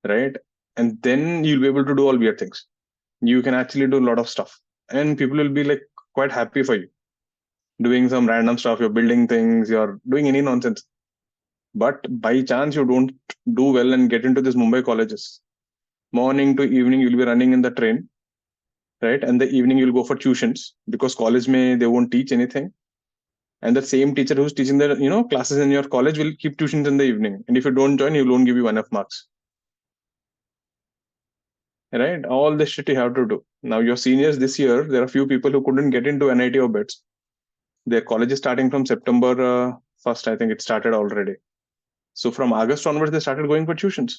right? And then you'll be able to do all weird things. You can actually do a lot of stuff, and people will be like quite happy for you doing some random stuff. You're building things, you're doing any nonsense. But by chance, you don't do well and get into these Mumbai colleges. Morning to evening, you'll be running in the train, right? And the evening, you'll go for tuitions because college they won't teach anything. And the same teacher who's teaching the classes in your college will keep tuitions in the evening. And if you don't join, he won't give you enough marks. Right? All this shit you have to do. Now, your seniors this year, there are a few people who couldn't get into NIT or BITS. Their college is starting from September 1st. I think it started already. So from August onwards, they started going for tuitions.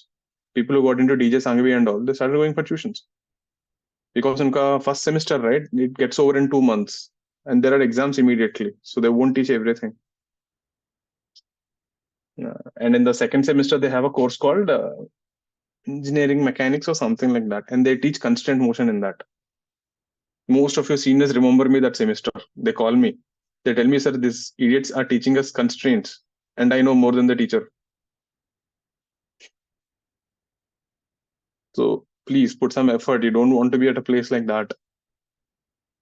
People who got into DJ Sanghavi and all, they started going for tuitions. Because unka first semester, right, it gets over in 2 months. And there are exams immediately. So they won't teach everything. And in the second semester, they have a course called engineering mechanics or something like that. And they teach constraint motion in that. Most of your seniors remember me that semester. They call me. They tell me, sir, these idiots are teaching us constraints. And I know more than the teacher. So please put some effort. You don't want to be at a place like that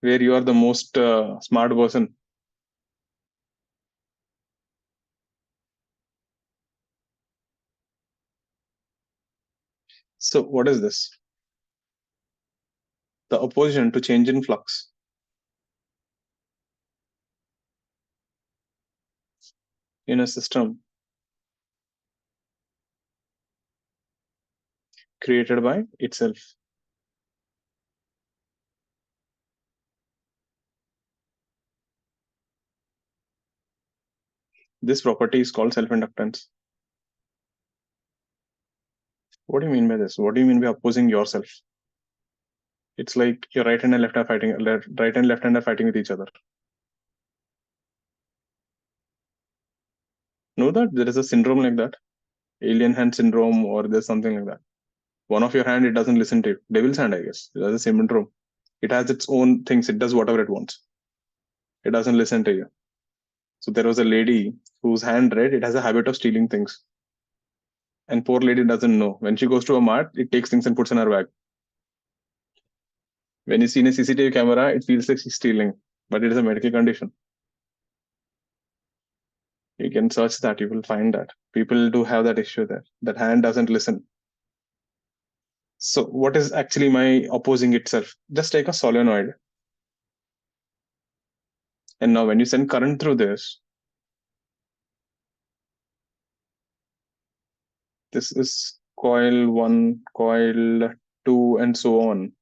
where you are the most smart person. So what is this? The opposition to change in flux. In a system created by itself. This property is called self-inductance. What do you mean by this? What do you mean by opposing yourself? It's like your right hand and left hand right and left hand are fighting with each other. Know that there is a syndrome like that, alien hand syndrome, or there's something like that. One of your hand, it doesn't listen to you. Devil's hand, I guess. It has a syndrome. It has its own things. It does whatever it wants. It doesn't listen to you. So there was a lady whose hand, right, it has a habit of stealing things. And poor lady doesn't know. When she goes to a mart, it takes things and puts in her bag. When you see in a CCTV camera, it feels like she's stealing, but it is a medical condition. You can search that, you will find that. People do have that issue there. That hand doesn't listen. So what is actually my opposing itself? Just take a solenoid. And now when you send current through this is coil 1, coil 2, and so on.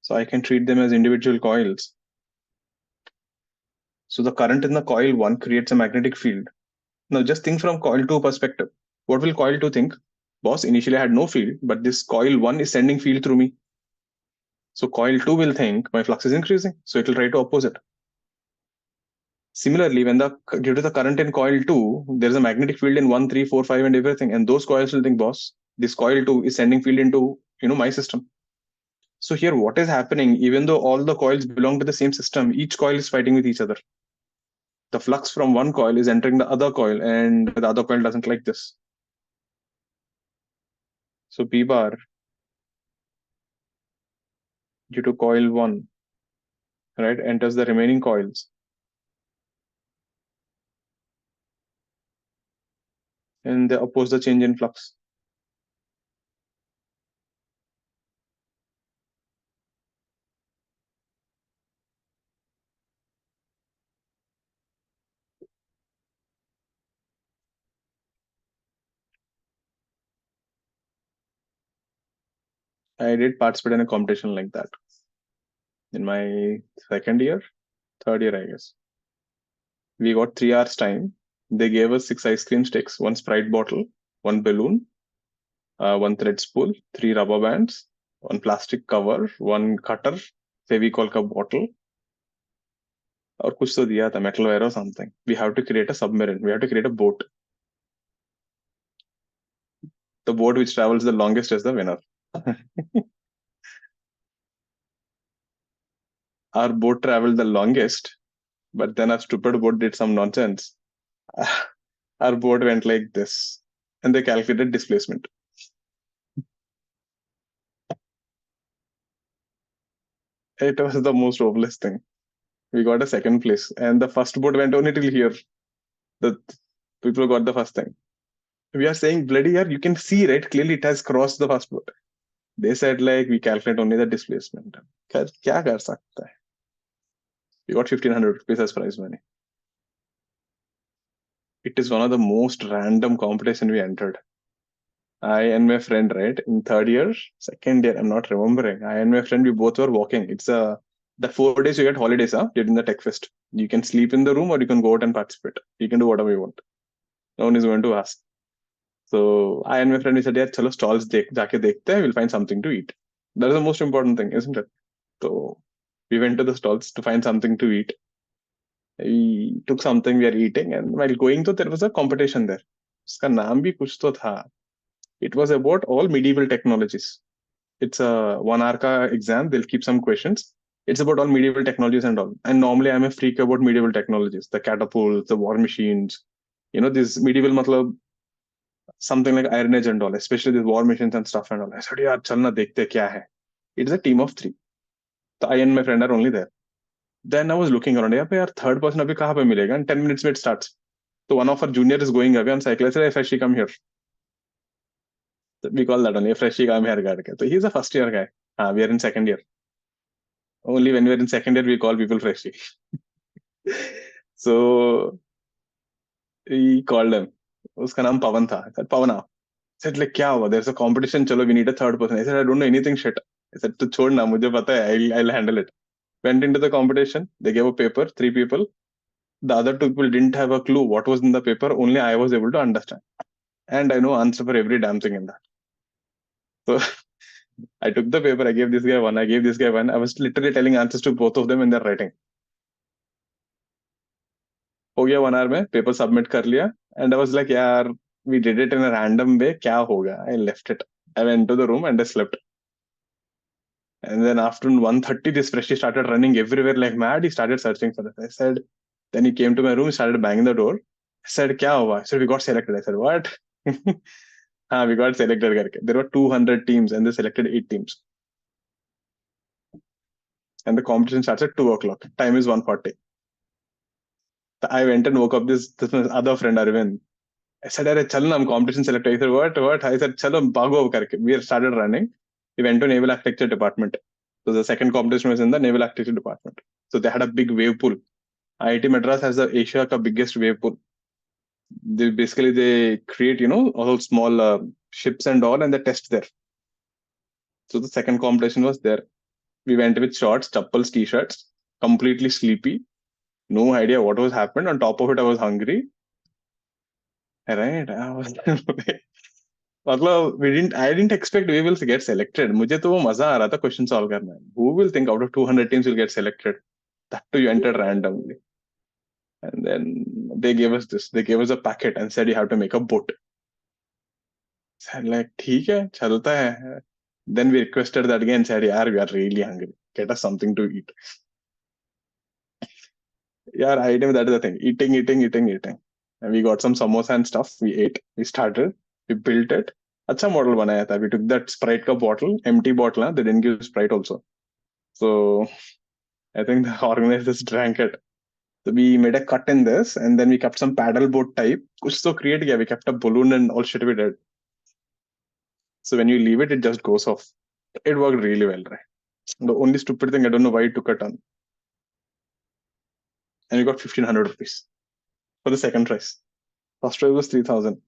So I can treat them as individual coils. So the current in the coil 1 creates a magnetic field. Now just think from coil 2 perspective. What will coil 2 think? Boss, initially I had no field, but this coil 1 is sending field through me. So coil 2 will think my flux is increasing, so it will try to oppose it. Similarly, due to the current in coil 2, there's a magnetic field in 1, 3, 4, 5, and everything. And those coils will think, boss, this coil 2 is sending field into my system. So here, what is happening, even though all the coils belong to the same system, each coil is fighting with each other. The flux from one coil is entering the other coil, and the other coil doesn't like this. So P bar, due to coil 1, right, enters the remaining coils. And they oppose the change in flux. I did participate in a competition like that in my third year, I guess. We got 3 hours time. They gave us 6 ice cream sticks, 1 Sprite bottle, 1 balloon, 1 thread spool, 3 rubber bands, 1 plastic cover, 1 cutter, Fevicol का bottle, और कुछ तो दिया था, metal wire or something. We have to create a submarine. We have to create a boat. The boat which travels the longest is the winner. Our boat traveled the longest, but then our stupid boat did some nonsense. Our boat went like this, and they calculated displacement. It was the most hopeless thing. We got a second place, and the first boat went only till here. The people got the first thing. We are saying, bloody yaar, you can see, right? Clearly it has crossed the first boat. They said, like, we calculate only the displacement. Kya kar sakta hai? We got 1,500 rupees as prize money. It is one of the most random competition we entered. I and my friend, right, in third year, second year, I'm not remembering. I and my friend, we both were walking. It's the 4 days you get holidays, during the tech fest. You can sleep in the room or you can go out and participate. You can do whatever you want. No one is going to ask. So I and my friend, we said, yeah, chalo stalls jaake dekhte hain, we'll find something to eat. That is the most important thing, isn't it? So we went to the stalls to find something to eat. We took something we are eating, and while going to, there was a competition there. Uska naam bhi kuch to tha. It was about all medieval technologies. It's a 1 hour ka exam. They'll keep some questions. It's about all medieval technologies and all. And normally I'm a freak about medieval technologies, the catapults, the war machines. You know, this medieval matlab something like Iron Age and all, especially these war machines and stuff and all. I said, yaar, chalna dekhte kya hai. It's a team of 3. So I and my friend are only there. Then I was looking around. Yaar, third person abhi kahan pe milega? And 10 minutes it starts. So one of our junior is going away on cycle. I said, hey, Freshie, come here. So we call that only a Freshie, come here. So he's a first year guy. We are in second year. Only when we're in second year, we call people Freshie. So he called him. Uska naam Pawan tha. I said, Pavana. I said, like, kya hua? There's a competition. Chalo, we need a third person. I said, I don't know anything shit. I said, to chhod na, mujhe pata hai. I'll handle it. Went into the competition. They gave a paper, 3 people. The other 2 people didn't have a clue what was in the paper. Only I was able to understand. And I know answer for every damn thing in that. So I took the paper. I gave this guy 1. I gave this guy 1. I was literally telling answers to both of them in their writing. हो गया 1 hour में paper submit कर लिया and I was like यार we did it in a random way क्या होगा I left it I went to the room and I slept and then after 1:30 this freshie started running everywhere like mad he started searching for it I said then he came to my room he started banging the door I said क्या हुआ I said we got selected I said what हाँ we got selected करके there were 200 teams and they selected 8 teams and the competition starts at 2 o'clock time is 1:40 I went and woke up this other friend Arvind I said, "Arey, chal na, I'm competition selector." He said, "What? What?" I said, "Chalo, bhago karke." We started running. We went to Naval Architecture Department. So the second competition was in the Naval Architecture Department. So they had a big wave pool. IIT Madras has the Asia ka biggest wave pool. They create, all small ships and all, and they test there. So the second competition was there. We went with shorts, chappals, t-shirts, completely sleepy. No idea what was happened. On top of it, I was hungry. Right? I was मतलब I didn't expect we will get selected. मुझे तो वो मजा आ रहा था question solve करने. Who will think out of 200 teams will get selected? That too you entered randomly. And then they gave us this. They gave us a packet and said you have to make a boat. Said like ठीक है चलता है. Then we requested that again. Said यार we are really hungry. Get us something to eat. Yeah, I think that is the thing. Eating. And we got some samosa and stuff. We ate. We started. We built it. अच्छा model बनाया था. We took that Sprite का bottle, empty bottle. They didn't give Sprite also. So I think the organizers drank it. So we made a cut in this, and then we kept some paddle boat type. कुछ तो create किया. We kept a balloon and all shit we did. So when you leave it, it just goes off. It worked really well, right? The only stupid thing I don't know why it took a ton. And we got 1,500 rupees for the second prize. First prize was 3,000.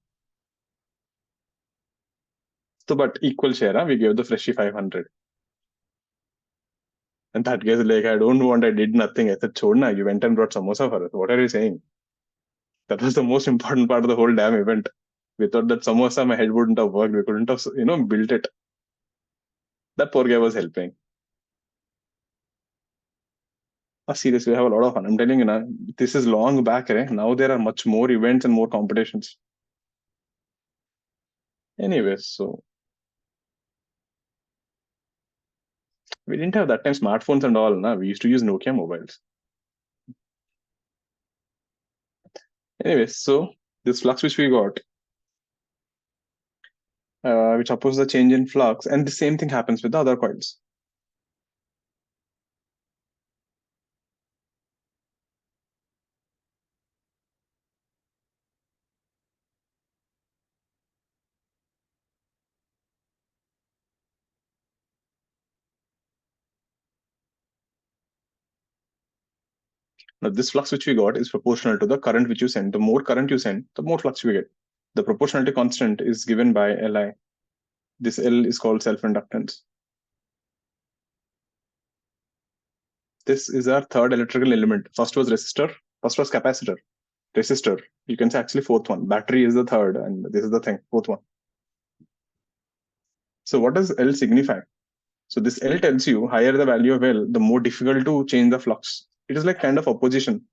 So, but equal share, huh? We gave the freshie 500. And that guy's like, I don't want, I did nothing. I said, Chodna, you went and brought samosa for us. What are you saying? That was the most important part of the whole damn event. Without that samosa, my head wouldn't have worked. We couldn't have, built it. That poor guy was helping. Seriously, we have a lot of fun. I'm telling you now, this is long back, right? Now there are much more events and more competitions. Anyways, so we didn't have that time smartphones and all. Na? We used to use Nokia mobiles. Anyways, so this flux which we got, which opposes the change in flux, and the same thing happens with the other coils. Now, this flux which we got is proportional to the current which you send. The more current you send, the more flux you get. The proportionality constant is given by Li. This L is called self-inductance. This is our third electrical element. First was resistor, first was capacitor. Resistor, you can say actually fourth one. Battery is the third, and this is the thing, fourth one. So what does L signify? So this L tells you higher the value of L, the more difficult to change the flux. It is like kind of opposition.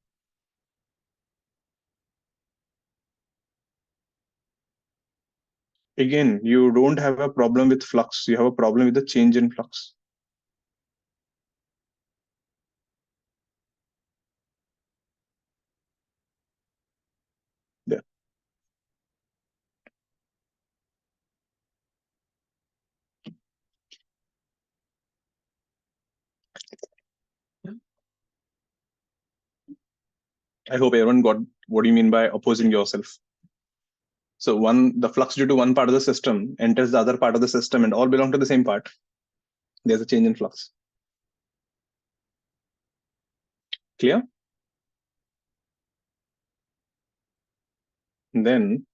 Again, you don't have a problem with flux. You have a problem with the change in flux. There. I hope everyone got what do you mean by opposing yourself. So the flux due to one part of the system enters the other part of the system and all belong to the same part. There's a change in flux. Clear? And then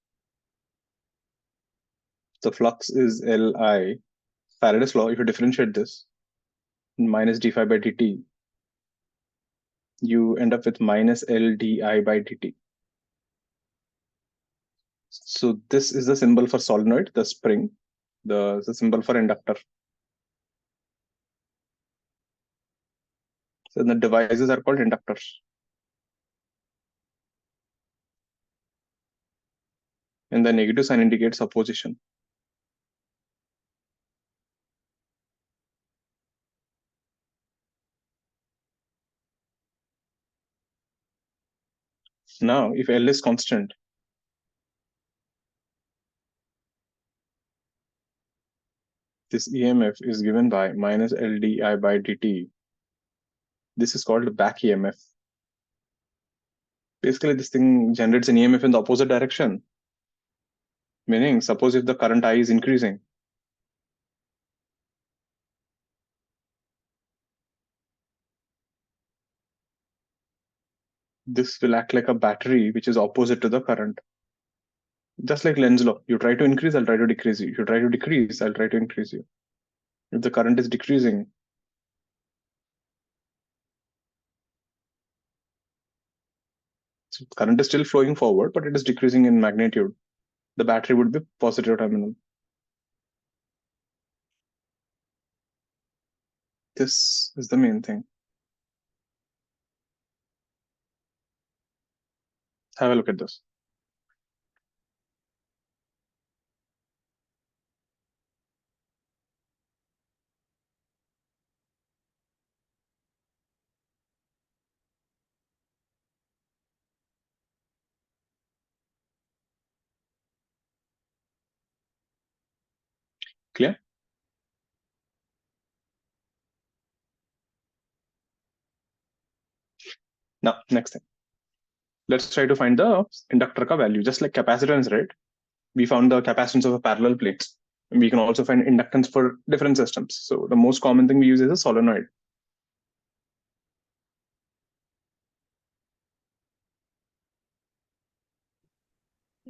the flux is Li. Faraday's law, if you differentiate this, minus d phi by dt, you end up with minus L di by dt. So this is the symbol for solenoid, the spring, the symbol for inductor. So the devices are called inductors. And the negative sign indicates opposition. Now, if L is constant, this EMF is given by minus L di by dt. This is called back EMF. Basically, this thing generates an EMF in the opposite direction. Meaning, suppose if the current I is increasing, this will act like a battery which is opposite to the current. Just like Lenz's law, you try to increase, I'll try to decrease you. If you try to decrease, I'll try to increase you. If the current is decreasing, so current is still flowing forward, but it is decreasing in magnitude. The battery would be positive terminal. This is the main thing. Have a look at this. Clear? Now, next thing. Let's try to find the inductor ka value. Just like capacitance, right? We found the capacitance of a parallel plate. We can also find inductance for different systems. So the most common thing we use is a solenoid.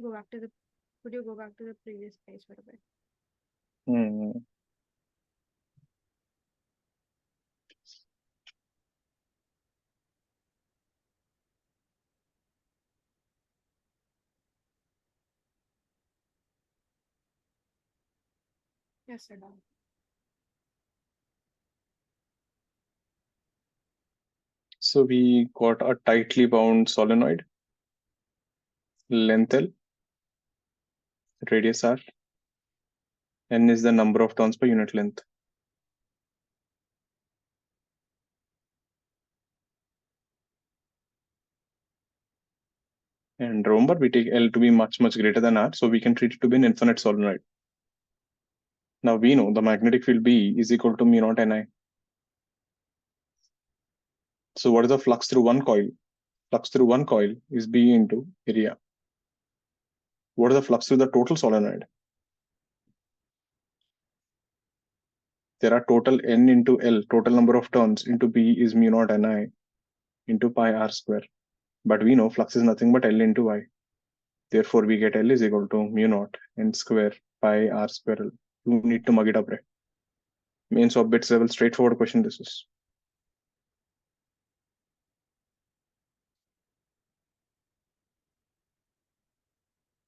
Go back to the. Could you go back to the previous page for a bit? Hmm. Yes, sir. Done. So we got a tightly bound solenoid, length L, radius R, N is the number of turns per unit length. And remember, we take L to be much, much greater than R, so we can treat it to be an infinite solenoid. Now we know the magnetic field B is equal to mu naught Ni. So what is the flux through one coil? Flux through one coil is B into area. What is the flux through the total solenoid? There are total N into L, total number of turns into B is mu naught Ni into pi R square. But we know flux is nothing but L into Y. Therefore, we get L is equal to mu naught N square pi R square L. You need to mug it up, right? Mains of bits level straightforward question this is.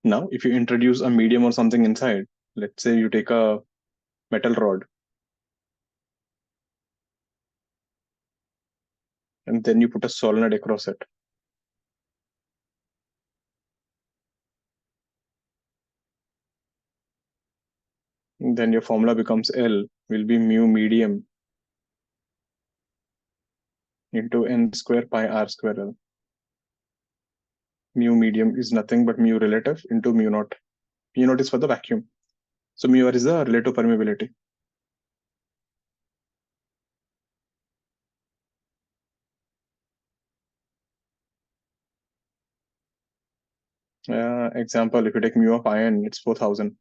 Now, if you introduce a medium or something inside, let's say you take a metal rod and then you put a solenoid across it. Then your formula becomes L will be mu medium into N square pi R square L. Mu medium is nothing but mu relative into mu naught. Mu naught is for the vacuum. So mu R is the relative permeability. Example, if you take mu of iron, it's 4000.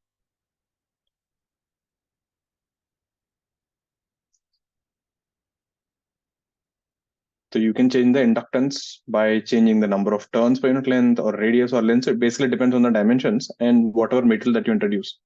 So you can change the inductance by changing the number of turns per unit length or radius or length. So it basically depends on the dimensions and whatever material that you introduce.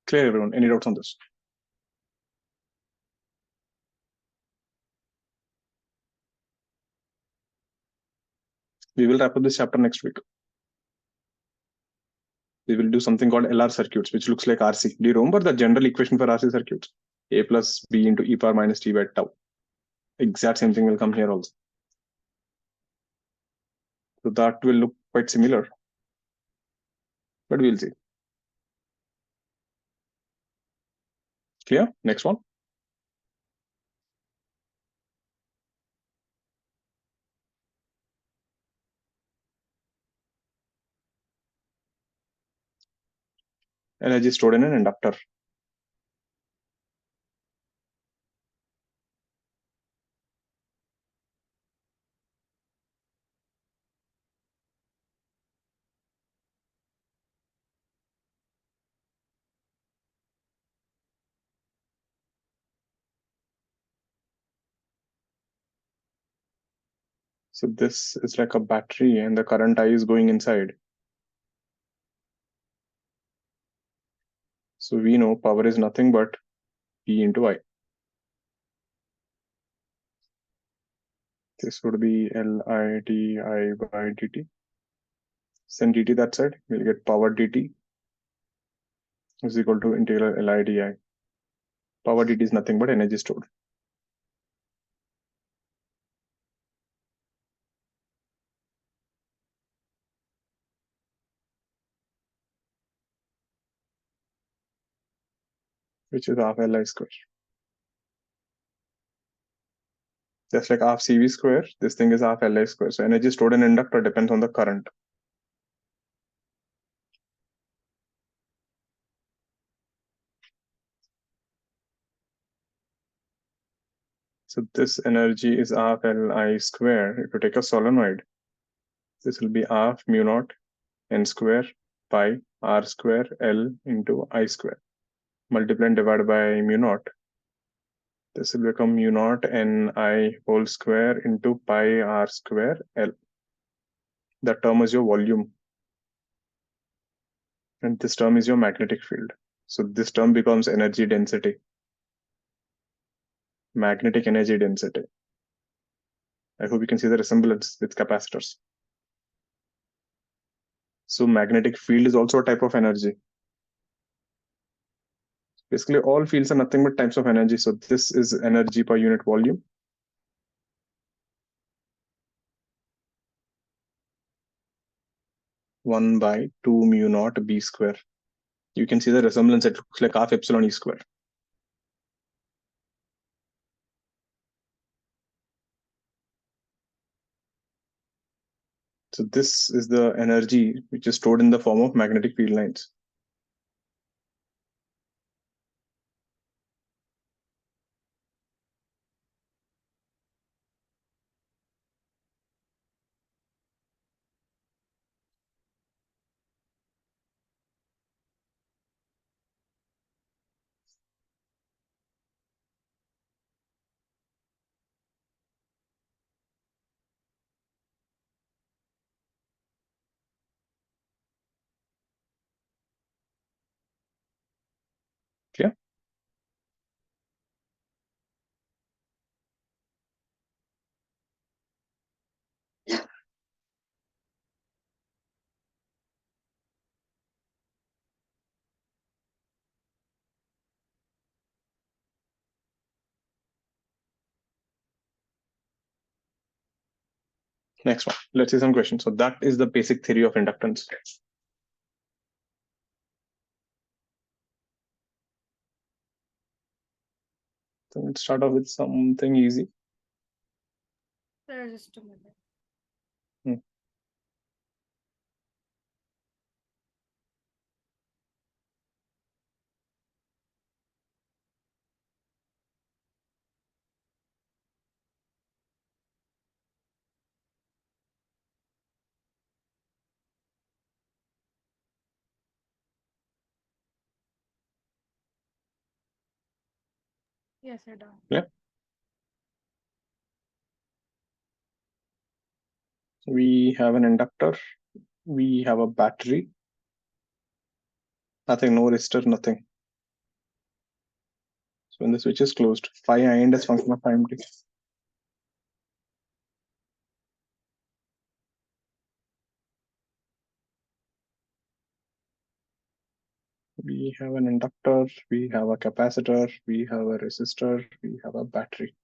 Clear, everyone? Any doubts on this? We will wrap up this chapter next week. We will do something called LR circuits, which looks like RC. Do you remember the general equation for RC circuits? A plus B into e power minus t by tau. Exact same thing will come here also. So that will look quite similar, but we'll see. Clear? Next one. Energy stored in an inductor. So this is like a battery and the current I is going inside. So we know power is nothing but P into I. This would be LIDI by dt. Send dt that side, we'll get power dt is equal to integral LIDI. Power dt is nothing but energy stored. Which is half Li square. Just like half CV square, this thing is half Li square. So energy stored in inductor depends on the current. So this energy is half Li square. If you take a solenoid, this will be half mu naught n square pi r square L into I square. Multiply and divide by mu naught. This will become mu naught Ni whole square into pi r square L. That term is your volume. And this term is your magnetic field. So this term becomes energy density. Magnetic energy density. I hope you can see the resemblance with capacitors. So magnetic field is also a type of energy. Basically, all fields are nothing but types of energy. So this is energy per unit volume. One by 2 mu naught b square. You can see the resemblance. It looks like half epsilon e square. So this is the energy which is stored in the form of magnetic field lines. Clear? Next one. Let's see some questions. So that is the basic theory of inductance. So let's start off with something easy. Sir, just a minute. Yes, sir, done. We have an inductor. We have a battery. Nothing, no resistor, nothing. So when the switch is closed, phi I end as function of phi empty. We have an inductor, we have a capacitor, we have a resistor, we have a battery.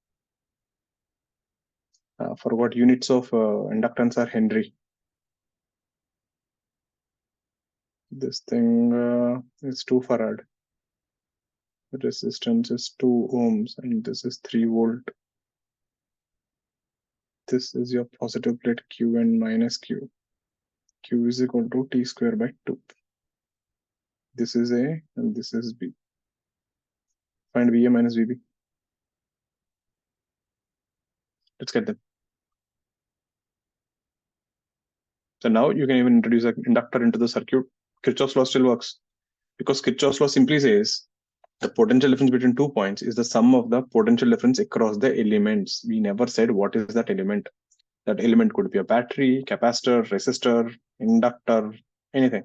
For what units of inductance are Henry? This thing is 2 farad. The resistance is 2 ohms and this is 3 volt. This is your positive plate Q and minus Q. Q is equal to T square by 2. This is A and this is B. Find VA minus VB. Let's get them. So now you can even introduce an inductor into the circuit. Kirchhoff's law still works because Kirchhoff's law simply says the potential difference between 2 points is the sum of the potential difference across the elements. We never said what is that element. That element could be a battery, capacitor, resistor, inductor, anything.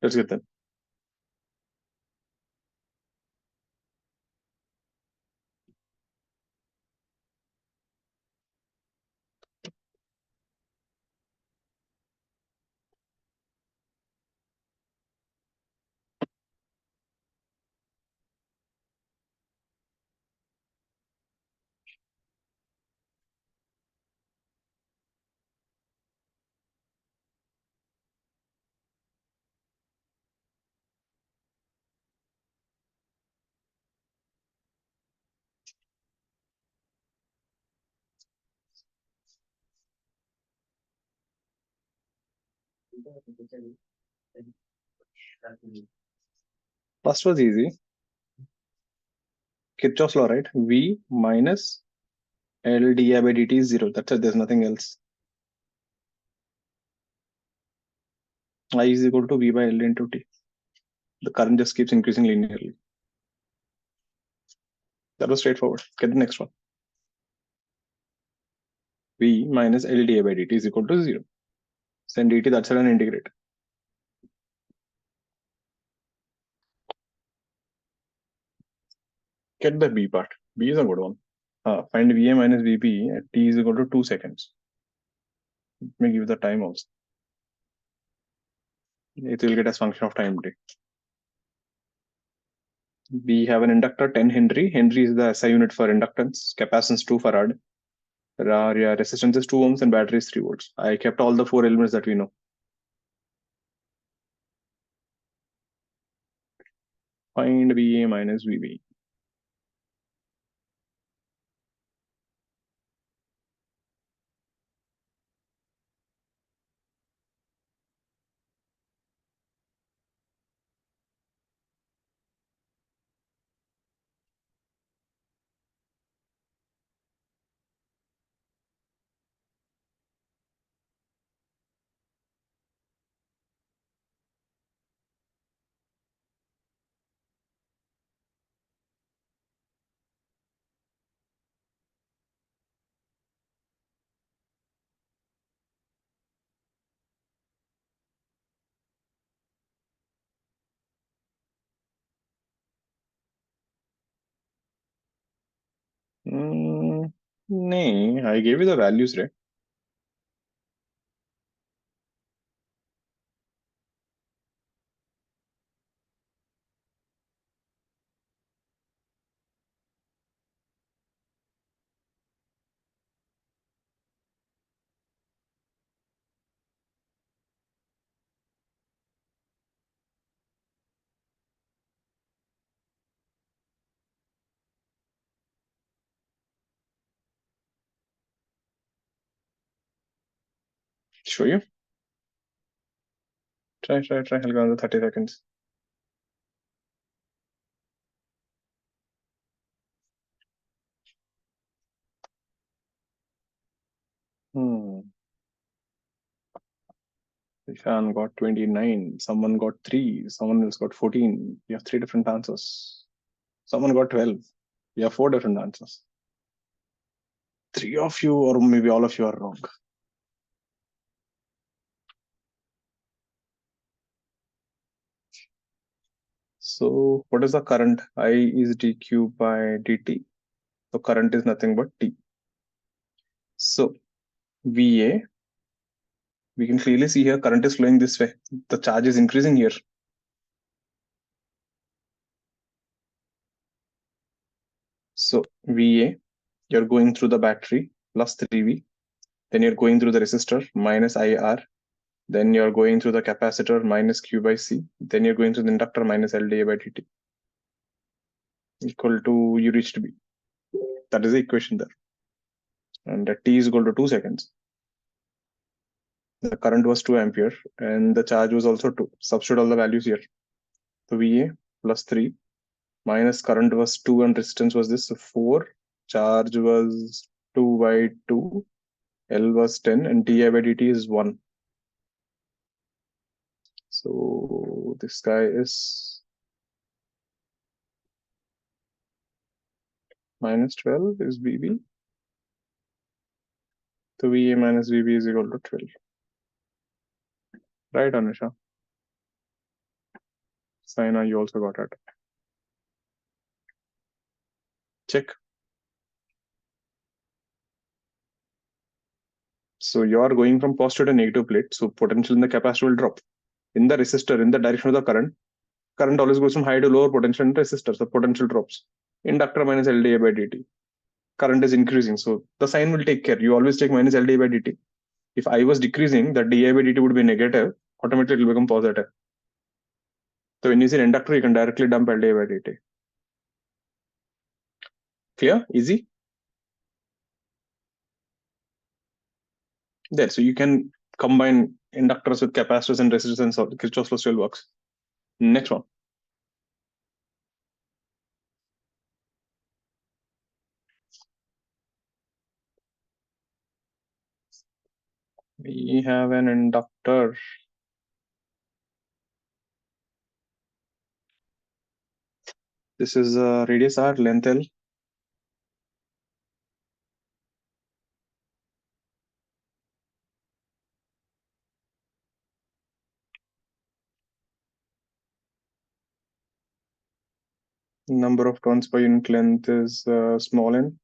Let's get them. First was easy. Kirchhoff's law, right? V minus L di by dt is 0. That's it. There's nothing else. I is equal to V by L into T. The current just keeps increasing linearly. That was straightforward. Get the next one. V minus L di by dt is equal to 0. Send dt, that's an integrate. Get the B part. B is a good one. Find VA minus VB at t is equal to 2 seconds. Let me give the time also. It will get as function of time t. We have an inductor 10 Henry. Henry is the SI unit for inductance. Capacitance 2 farad. Resistance is 2 ohms and battery is 3 volts. I kept all the 4 elements that we know. Find VA minus VB. No, I gave you the values, right? Show you. Try. I'll go on the 30 seconds. Ishan got 29. Someone got 3. Someone else got 14. You have 3 different answers. Someone got 12. You have 4 different answers. 3 of you, or maybe all of you, are wrong. So what is the current? I is dq by dt. So current is nothing but t. So VA, we can clearly see here current is flowing this way. The charge is increasing here. So VA, you're going through the battery plus 3V. Then you're going through the resistor minus IR. Then you're going through the capacitor minus Q by C. Then you're going through the inductor minus L di by dt. Equal to, you reached B. That is the equation there. And t is equal to 2 seconds. The current was 2 ampere and the charge was also 2. Substitute all the values here. So VA plus 3 minus current was 2 and resistance was this 4. Charge was 2 by 2. L was 10 and di by dt is 1. So this guy is minus 12 is BB. So VA minus VB is equal to 12. Right, Anusha? Saina, you also got it. Check. So you are going from positive to negative plate. So potential in the capacitor will drop. In the resistor, in the direction of the current always goes from high to lower potential in resistor. So potential drops. Inductor minus L di by dt. Current is increasing. So the sign will take care. You always take minus L di by dt. If I was decreasing, the di by dt would be negative. Automatically it will become positive. So when you see an inductor, you can directly dump L di by dt. Clear? Easy? There. So you can combine inductors with capacitors and resistors and so Kirchhoff's law still works. Next one. We have an inductor. This is radius r, length L. Number of turns per unit length is small n.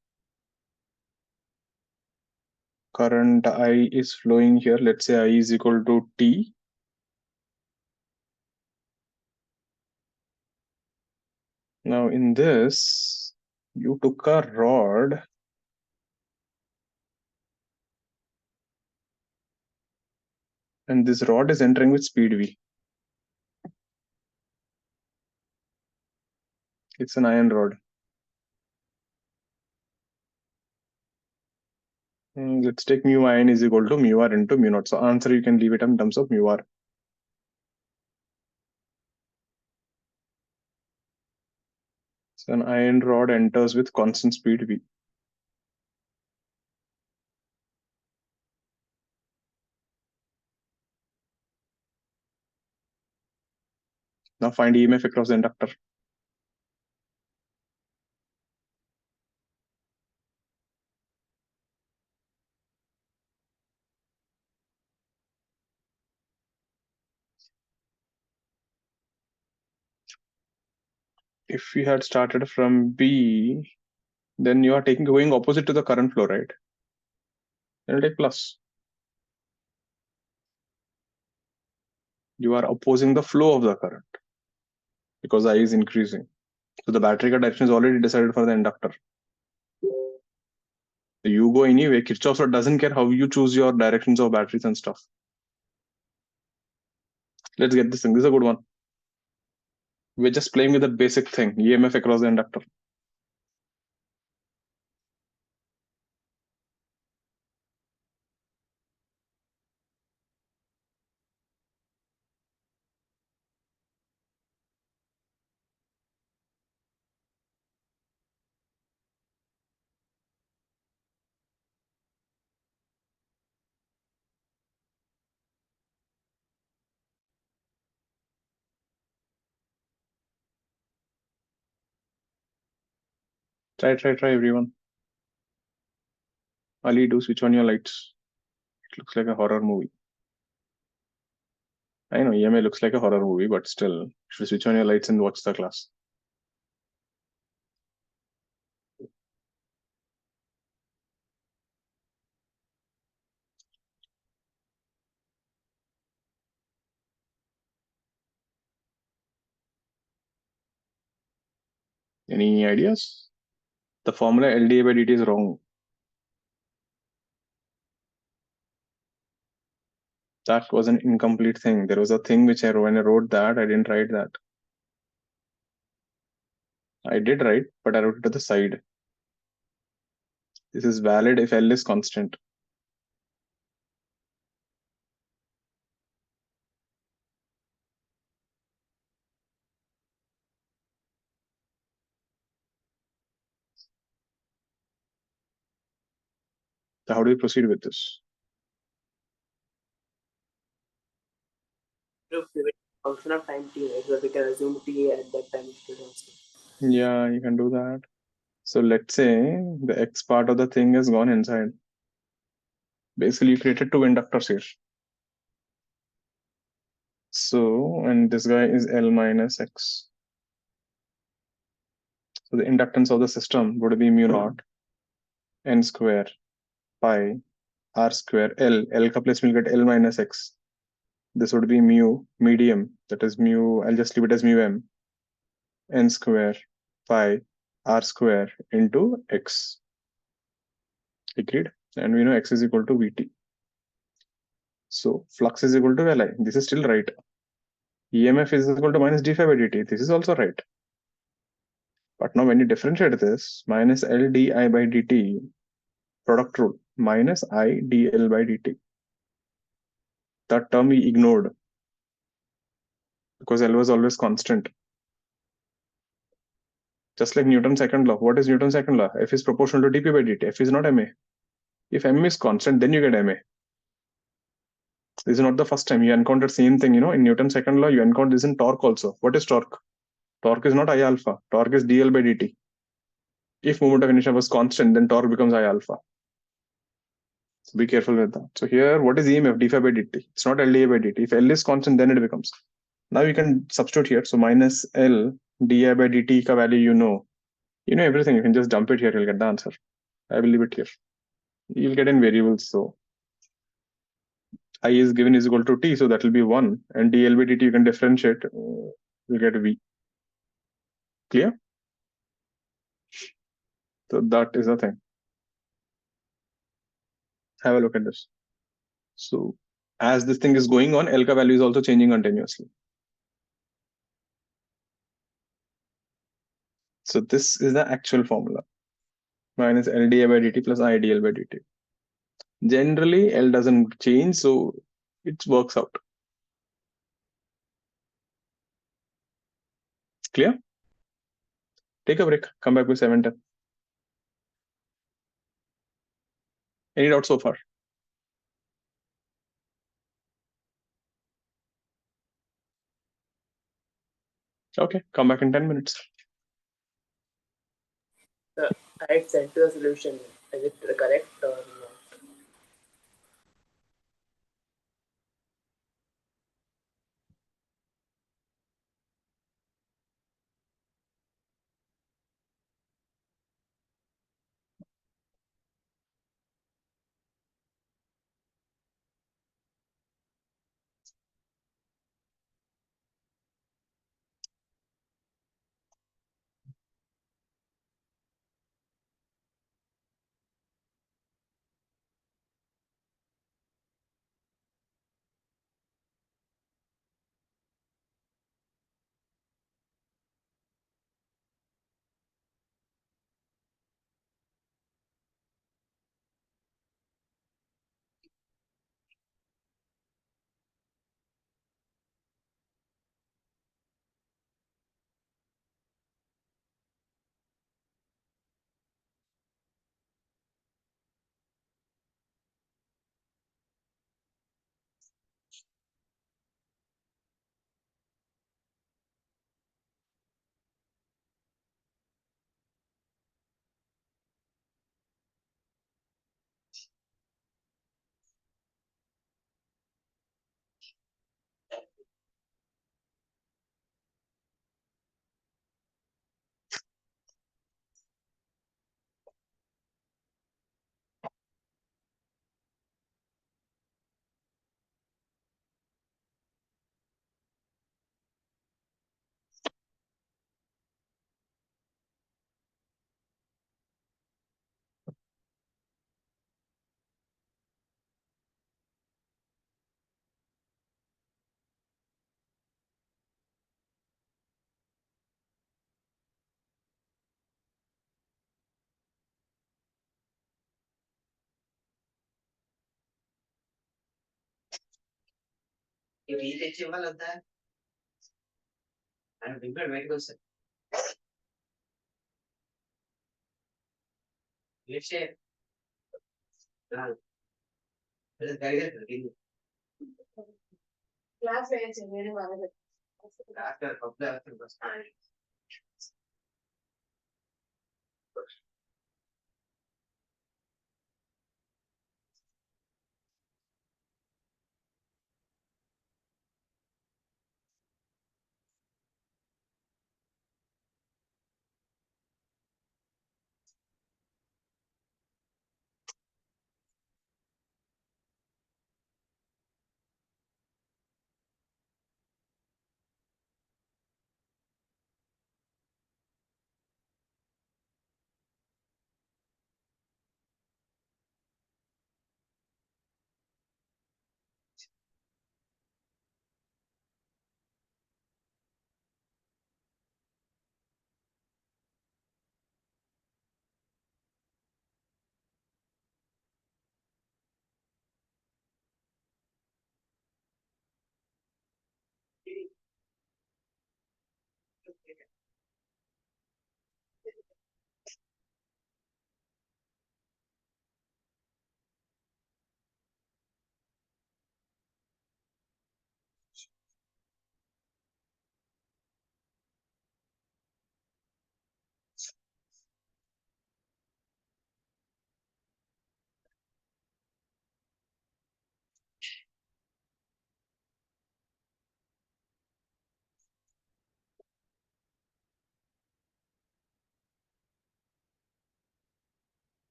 Current I is flowing here. Let's say I is equal to T. Now in this, you took a rod and this rod is entering with speed V. It's an iron rod. Let's take mu iron is equal to mu r into mu naught. So answer you can leave it in terms of mu r. So an iron rod enters with constant speed V. Now find EMF across the inductor. If we had started from B, then you are going opposite to the current flow, right? Then it'll take plus. You are opposing the flow of the current because I is increasing. So the battery cut direction is already decided for the inductor. So you go anyway. Kirchhoff's law doesn't care how you choose your directions of batteries and stuff. Let's get this thing. This is a good one. We're just playing with the basic thing, EMF across the inductor. Try everyone. Ali, do switch on your lights. It looks like a horror movie. I know EMA looks like a horror movie, but still, you should switch on your lights and watch the class. Any ideas? The formula LdA by dt is wrong. That was an incomplete thing. There was a thing which when I wrote that, I didn't write that. I did write, but I wrote it to the side. This is valid if L is constant. So how do we proceed with this? Proof limit function of time t, right? So we can assume t at that time is constant. Yeah, you can do that. So let's say the X part of the thing has gone inside. Basically, you created two inductors here. So, and this guy is L minus X. So the inductance of the system would be mu naught n square pi r square L. L ka place will get L minus X. This would be mu medium, that is mu, I'll just leave it as mu m, n square pi r square into X. Agreed? And we know X is equal to Vt. So flux is equal to Li. This is still right. EMF is equal to minus d phi by dt. This is also right. But now when you differentiate this, minus L di by dt, product rule, minus I dl by dt. That term we ignored because L was always constant. Just like Newton's second law. What is Newton's second law? F is proportional to dp by dt. F is not ma. If m is constant, then you get ma. This is not the first time you encountered same thing. In Newton's second law, you encounter this in torque also. What is torque? Torque is not I alpha. Torque is dl by dt. If moment of inertia was constant, then torque becomes I alpha. So be careful with that. So here, what is EMF? d phi by dt. It's not LdA by dt. If L is constant, then it becomes. Now you can substitute here. So minus L di by dt ka value you know everything. You can just dump it here. You'll get the answer. I will leave it here. You'll get in variables. So I is given is equal to t, so that will be 1. And dl by dt you can differentiate. You'll get V. Clear? So that is the thing. Have a look at this. So as this thing is going on, L ka value is also changing continuously. So this is the actual formula. Minus LdA by dt plus IdL by dt. Generally, L doesn't change, so it works out. Clear? Take a break. Come back with 7:10. Any doubts so far? Okay, come back in 10 minutes. I had sent you a solution. Is it correct or not?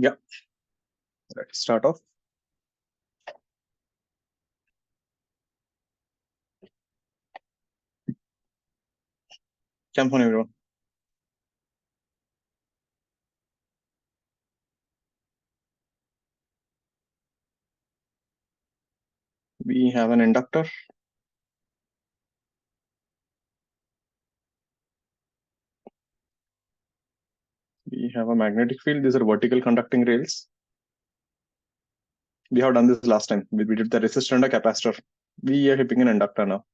Yeah. Let's start off. Jump on everyone. We have an inductor. We have a magnetic field. These are vertical conducting rails. We have done this last time. We did the resistor and a capacitor. We are keeping an inductor now.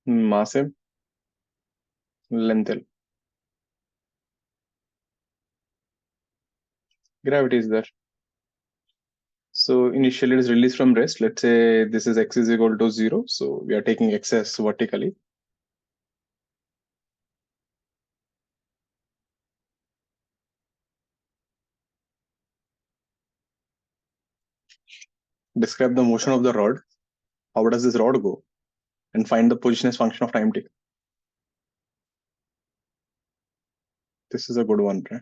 Mass M, length L. Gravity is there. So initially it is released from rest. Let's say this is x is equal to 0. So we are taking excess vertically. Describe the motion of the rod. How does this rod go? And find the position as function of time t. This is a good one, right?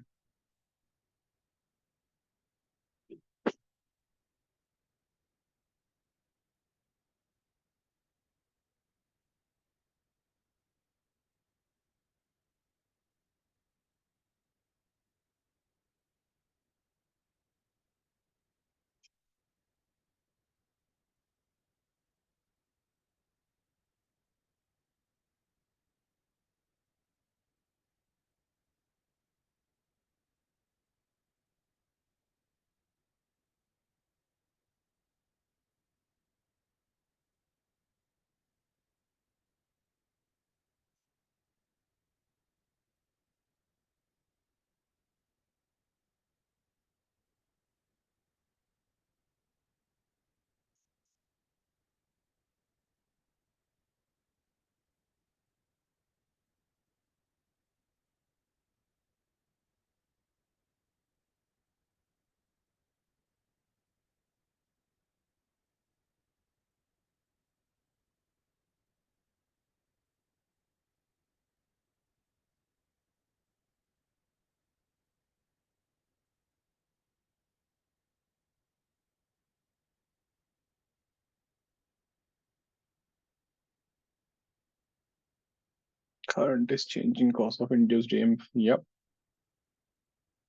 Current is changing cause of induced EMF. Yep.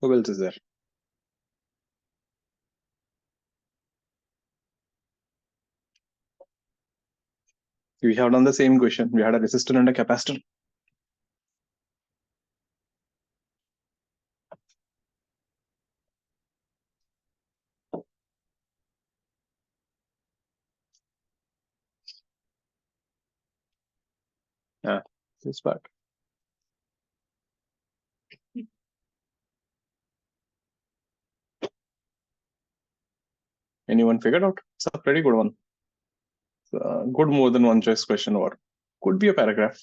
Who else is there? We have done the same question. We had a resistor and a capacitor. Yeah, this part. Anyone figured out? It's a pretty good one. Good more than one choice question, or could be a paragraph.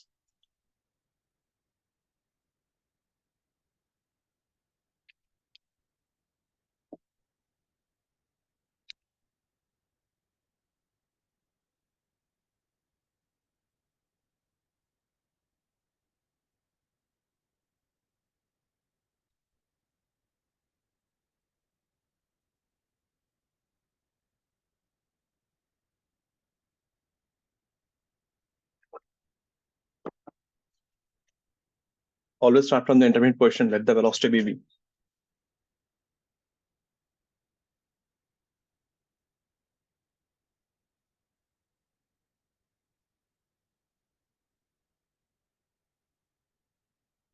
Always start from the intermediate position. Let the velocity be v.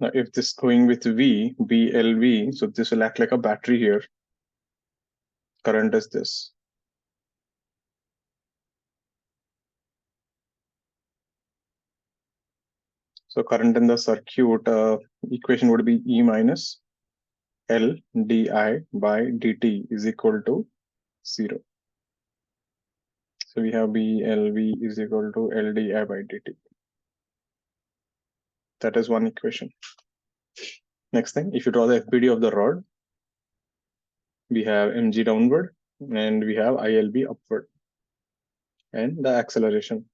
Now, if this going with v, BLV, so this will act like a battery here. Current is this. So current in the circuit equation would be E minus L di by dt is equal to 0. So we have BLV is equal to L di by dt. That is one equation. Next thing, if you draw the FBD of the rod, we have mg downward and we have ILB upward and the acceleration.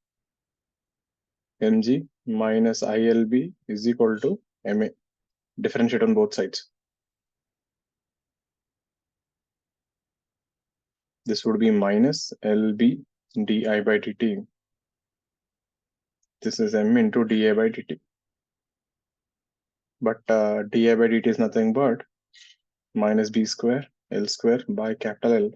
mg minus ILB is equal to MA. Differentiate on both sides. This would be minus LB di by dt. This is M into dA by dt. But dA by dt is nothing but minus B square L square by capital L.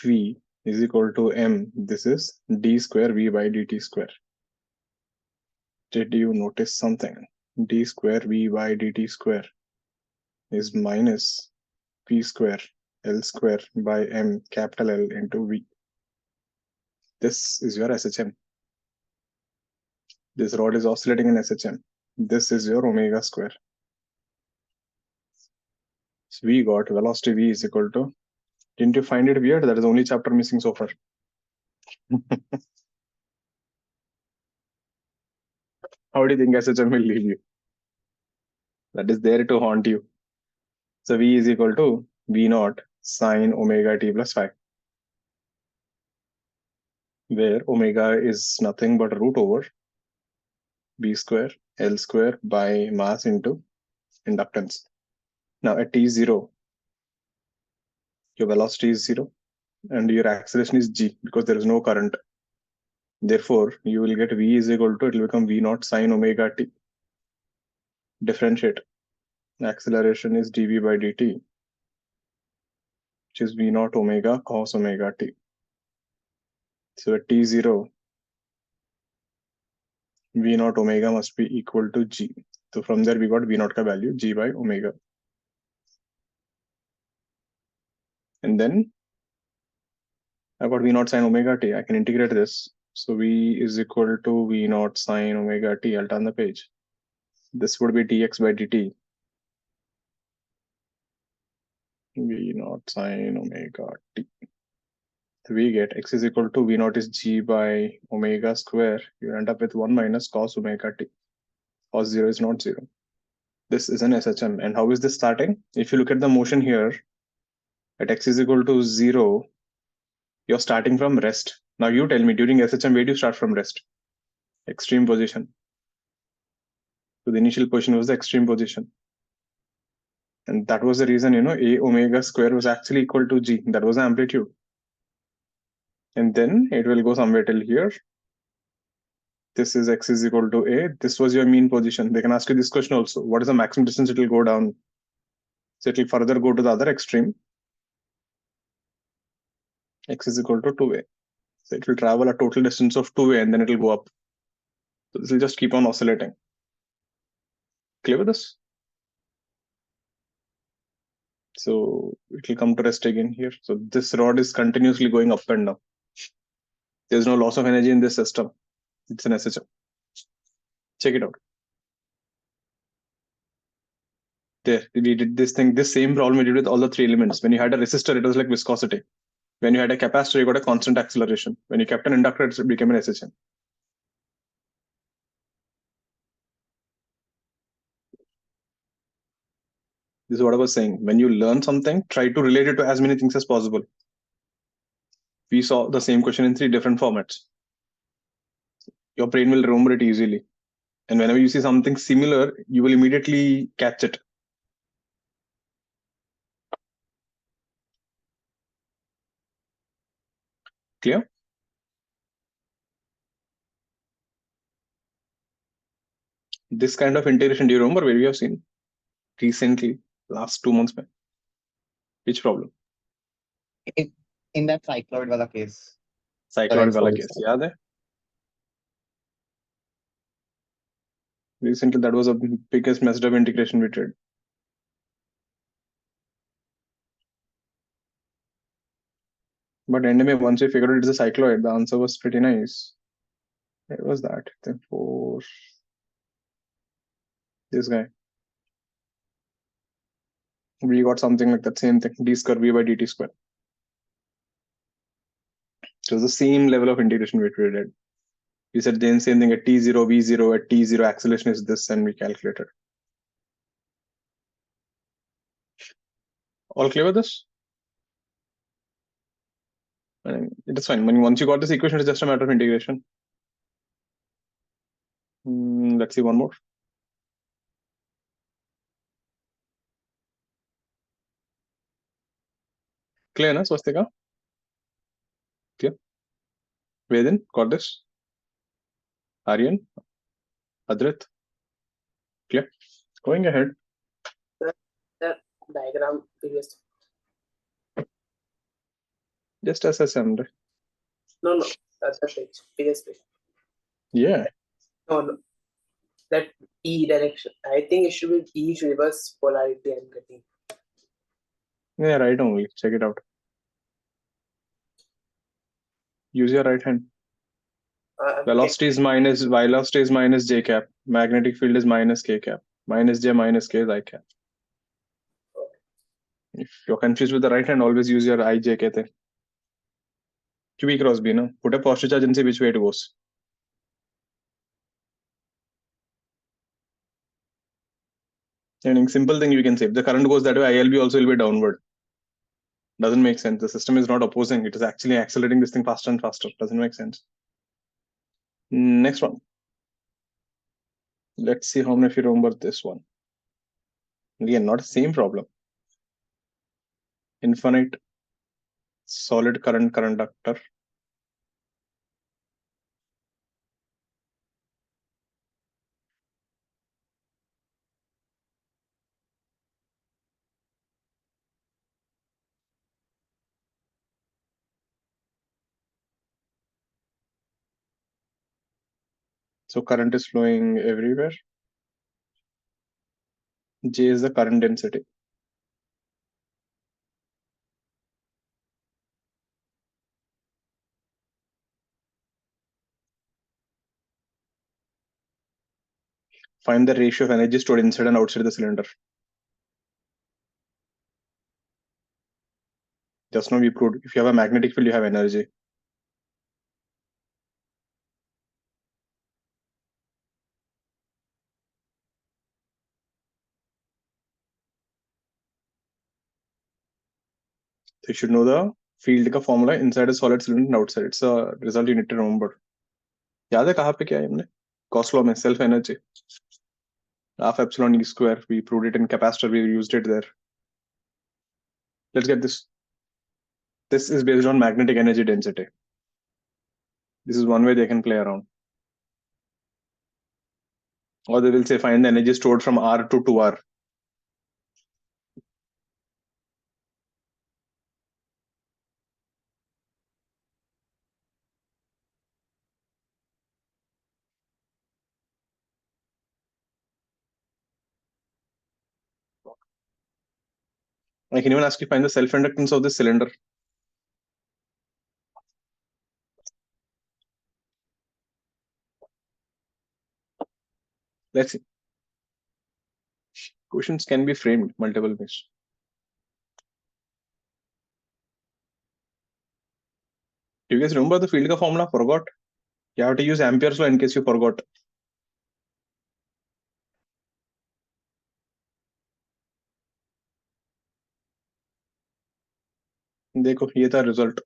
V is equal to M. This is d square V by dt square. Did you notice something? D square V by dt square is minus P square L square by M capital L into V. This is your SHM. This rod is oscillating in SHM. This is your omega square. So we got velocity V is equal to, didn't you find it weird? That is only chapter missing so far. How do you think SHM will leave you? That is there to haunt you. So V is equal to V naught sine omega t plus phi, where omega is nothing but root over B square L square by mass into inductance. Now at t0, your velocity is 0 and your acceleration is g because there is no current. Therefore, you will get V is equal to, it will become V naught sine omega t. Differentiate. Acceleration is dV by dt, which is V naught omega cos omega t. So at t0, V naught omega must be equal to g. So from there we got V naught ka value g by omega. And then I got V naught sine omega t. I can integrate this. So V is equal to V naught sine omega t. I'll turn the page. This would be dx by dt. V naught sine omega t. So we get x is equal to V naught is g by omega square. You end up with 1 minus cos omega t. Cos 0 is not 0. This is an SHM. And how is this starting? If you look at the motion here, at x is equal to 0, you're starting from rest. Now you tell me, during SHM, where do you start from rest? Extreme position. So the initial position was the extreme position. And that was the reason, A omega square was actually equal to g. That was the amplitude. And then it will go somewhere till here. This is x is equal to A. This was your mean position. They can ask you this question also. What is the maximum distance it will go down? So it will further go to the other extreme. X is equal to 2A. So it will travel a total distance of 2A and then it will go up. So this will just keep on oscillating. Clear with this? So it will come to rest again here. So this rod is continuously going up and down. There's no loss of energy in this system. It's an SHM. Check it out. There, we did this thing, this same problem we did with all the 3 elements. When you had a resistor, it was like viscosity. When you had a capacitor, you got a constant acceleration. When you kept an inductor, it became an SHM. This is what I was saying. When you learn something, try to relate it to as many things as possible. We saw the same question in 3 different formats. Your brain will remember it easily. And whenever you see something similar, you will immediately catch it. Clear? This kind of integration, do you remember where we have seen recently, last 2 months? Which problem? In that cycloid wala case. Cycloid wala Correct. case. Yaad hai? Recently, that was the biggest messed up integration we did. But anyway, once we figured out it's a cycloid, the answer was pretty nice. Where was that? Then for this guy. We got something like that same thing, d square v by dt square. So it was the same level of integration we did. We said then same thing at t0, v0, at t0 acceleration is this, and we calculated. All clear with this? And it is fine. Once you got this equation, it's just a matter of integration. Let's see one more. Clear, na, Swastika? Clear? Vedin, got this? Aryan? Adrit? Clear? Going ahead. The diagram previous. Just SSM. No, that's the page. Previous page. Yeah. No. That E direction. I think it should be E reverse polarity I'm getting. Yeah, right only. Check it out. Use your right hand. Velocity is minus j cap. Magnetic field is minus k cap. Minus j minus k is I cap. If you're confused with the right hand, always use your I j कहते हैं. QE cross B, no? Put a positive charge and see which way it goes. And simple thing you can say. If the current goes that way, ILB also will be downward. Doesn't make sense. The system is not opposing. It is actually accelerating this thing faster and faster. Doesn't make sense. Next one. Let's see how many of you remember this one. Again, not the same problem. Infinite solid current conductor. So current is flowing everywhere. J is the current density. Find the ratio of energy stored inside and outside the cylinder. Just now we proved if you have a magnetic field, you have energy. So you should know the field का formula inside a solid cylinder and outside. It's a result you need to remember. याद है कहाँ पे क्या है हमने? Gauss law में self energy. Half epsilon E square. We proved it in capacitor. We used it there. Let's get this. This is based on magnetic energy density. This is one way they can play around. Or they will say find the energy stored from R to 2R. I can even ask you find the self-inductance of this cylinder. Let's see. Questions can be framed multiple ways. Do you guys remember the field formula? Forgot? You have to use Ampere's law in case you forgot. देखो ये था result.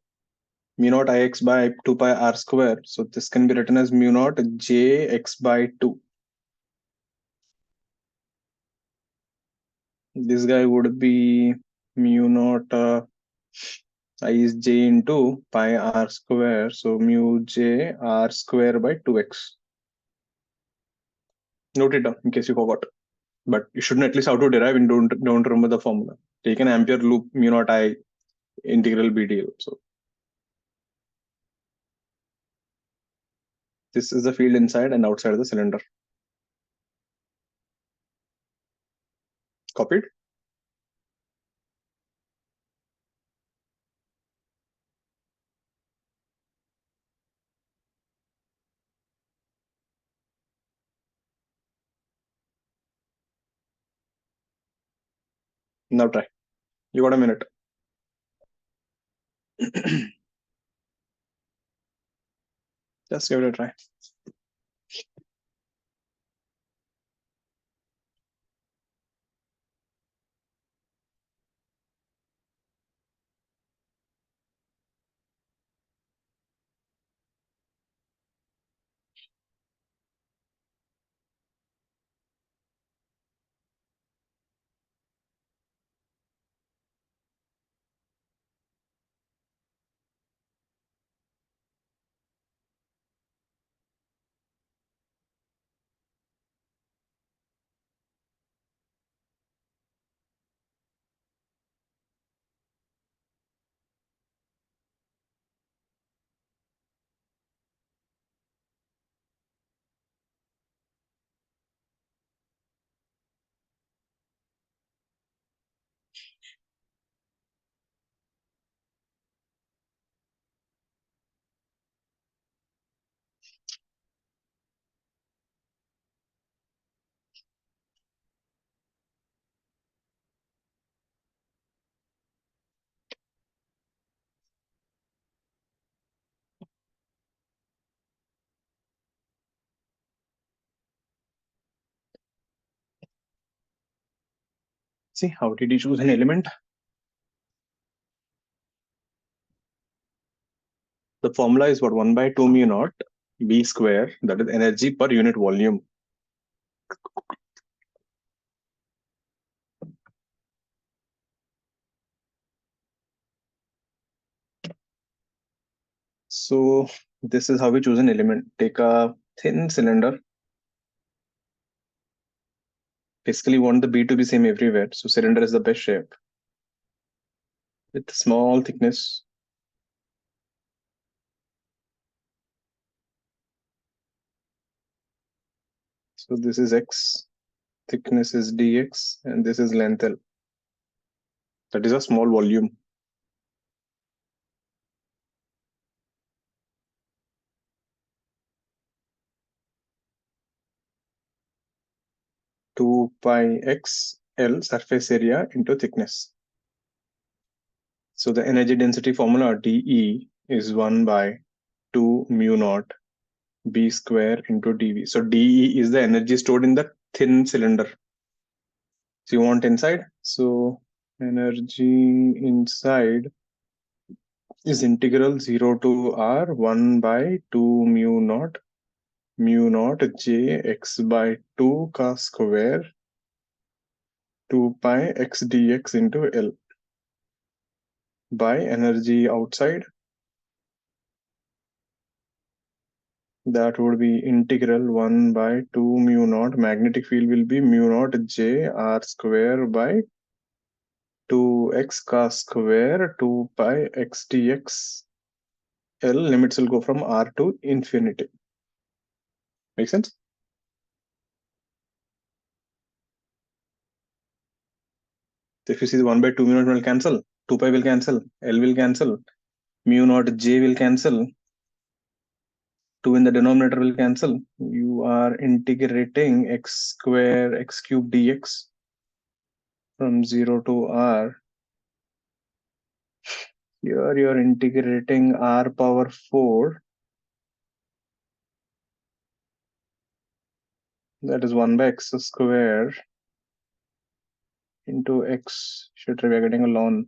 Mu naught Ix by 2 pi R square. So this can be written as mu naught Jx by 2. This guy would be mu naught I is j into pi R square. So mu j R square by 2x. Note it down in case you forgot. But you should know at least how to derive and don't remember the formula. Take an Ampere loop mu naught I integral BDL. So this is the field inside and outside the cylinder. Copied? Now try. You got a minute. Just give it a try. See, how did you choose an element? The formula is what? 1 by 2 mu naught B square, that is energy per unit volume. So this is how we choose an element. Take a thin cylinder. Basically want the B to be same everywhere. So cylinder is the best shape. With small thickness. So this is X, thickness is dx, and this is length L. That is a small volume. Two pi x L surface area into thickness. So the energy density formula dE is 1 by 2 mu naught B square into dV. So dE is the energy stored in the thin cylinder. So you want inside. So energy inside is integral 0 to R 1 by 2 mu naught J x by 2 cos square 2 pi x dx into L by energy outside. That would be integral 1 by 2 mu naught. Magnetic field will be mu naught J R square by 2x cos square 2 pi x dx L. Limits will go from R to infinity. Make sense? So if you see the 1 by 2 mu naught will cancel, 2 pi will cancel, L will cancel, mu naught J will cancel, 2 in the denominator will cancel. You are integrating x square x cube dx from 0 to R. Here you are integrating R power 4. That is 1 by x square into x. Should we are getting a ln.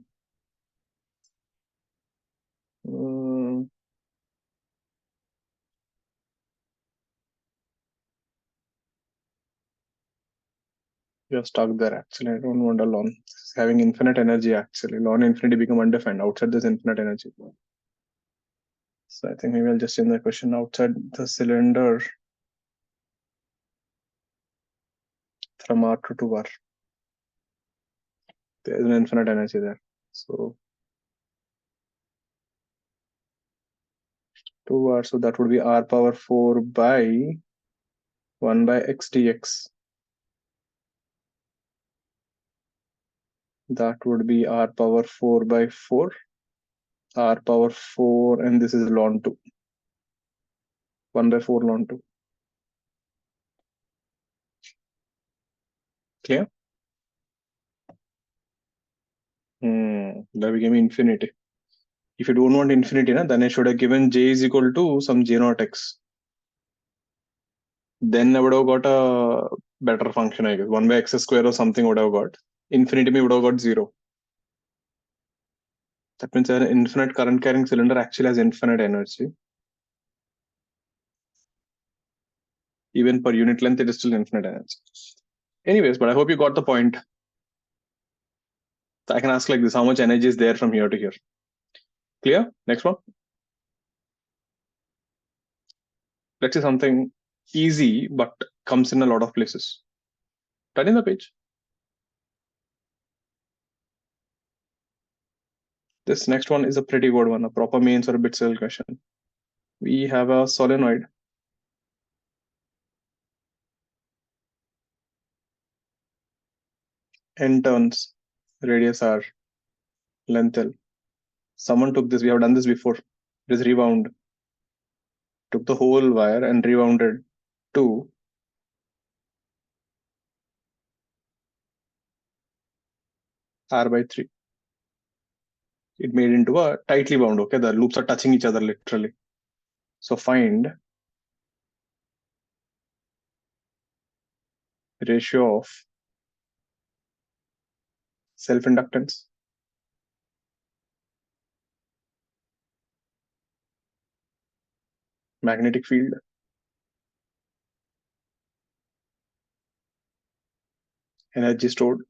You're stuck there actually. I don't want a ln. It's having infinite energy actually. Ln infinity become undefined. Outside this infinite energy. So I think maybe I'll just change the question. Outside the cylinder from R to 2R. There's an infinite energy there. So 2R, so that would be R power 4 by 1 by x dx. That would be R power 4 by 4. R power 4, and this is ln 2. 1 by 4 ln 2. Clear? That became infinity. If you don't want infinity, then I should have given j is equal to some j naught x. Then I would have got a better function, I guess. 1 by x square or something would have got. Infinity me would have got 0. That means an infinite current carrying cylinder actually has infinite energy. Even per unit length, it is still infinite energy. Anyways, but I hope you got the point. So I can ask like this, how much energy is there from here to here? Clear? Next one. Let's say something easy, but comes in a lot of places. Turn in the page. This next one is a pretty good one, a proper mains or a bit cell question. We have a solenoid. N turns, radius R, length L. Someone took this, we have done this before. It is rewound. Took the whole wire and rewounded to R by 3. It made into a tightly bound, okay? The loops are touching each other literally. So find ratio of self-inductance, magnetic field, energy stored,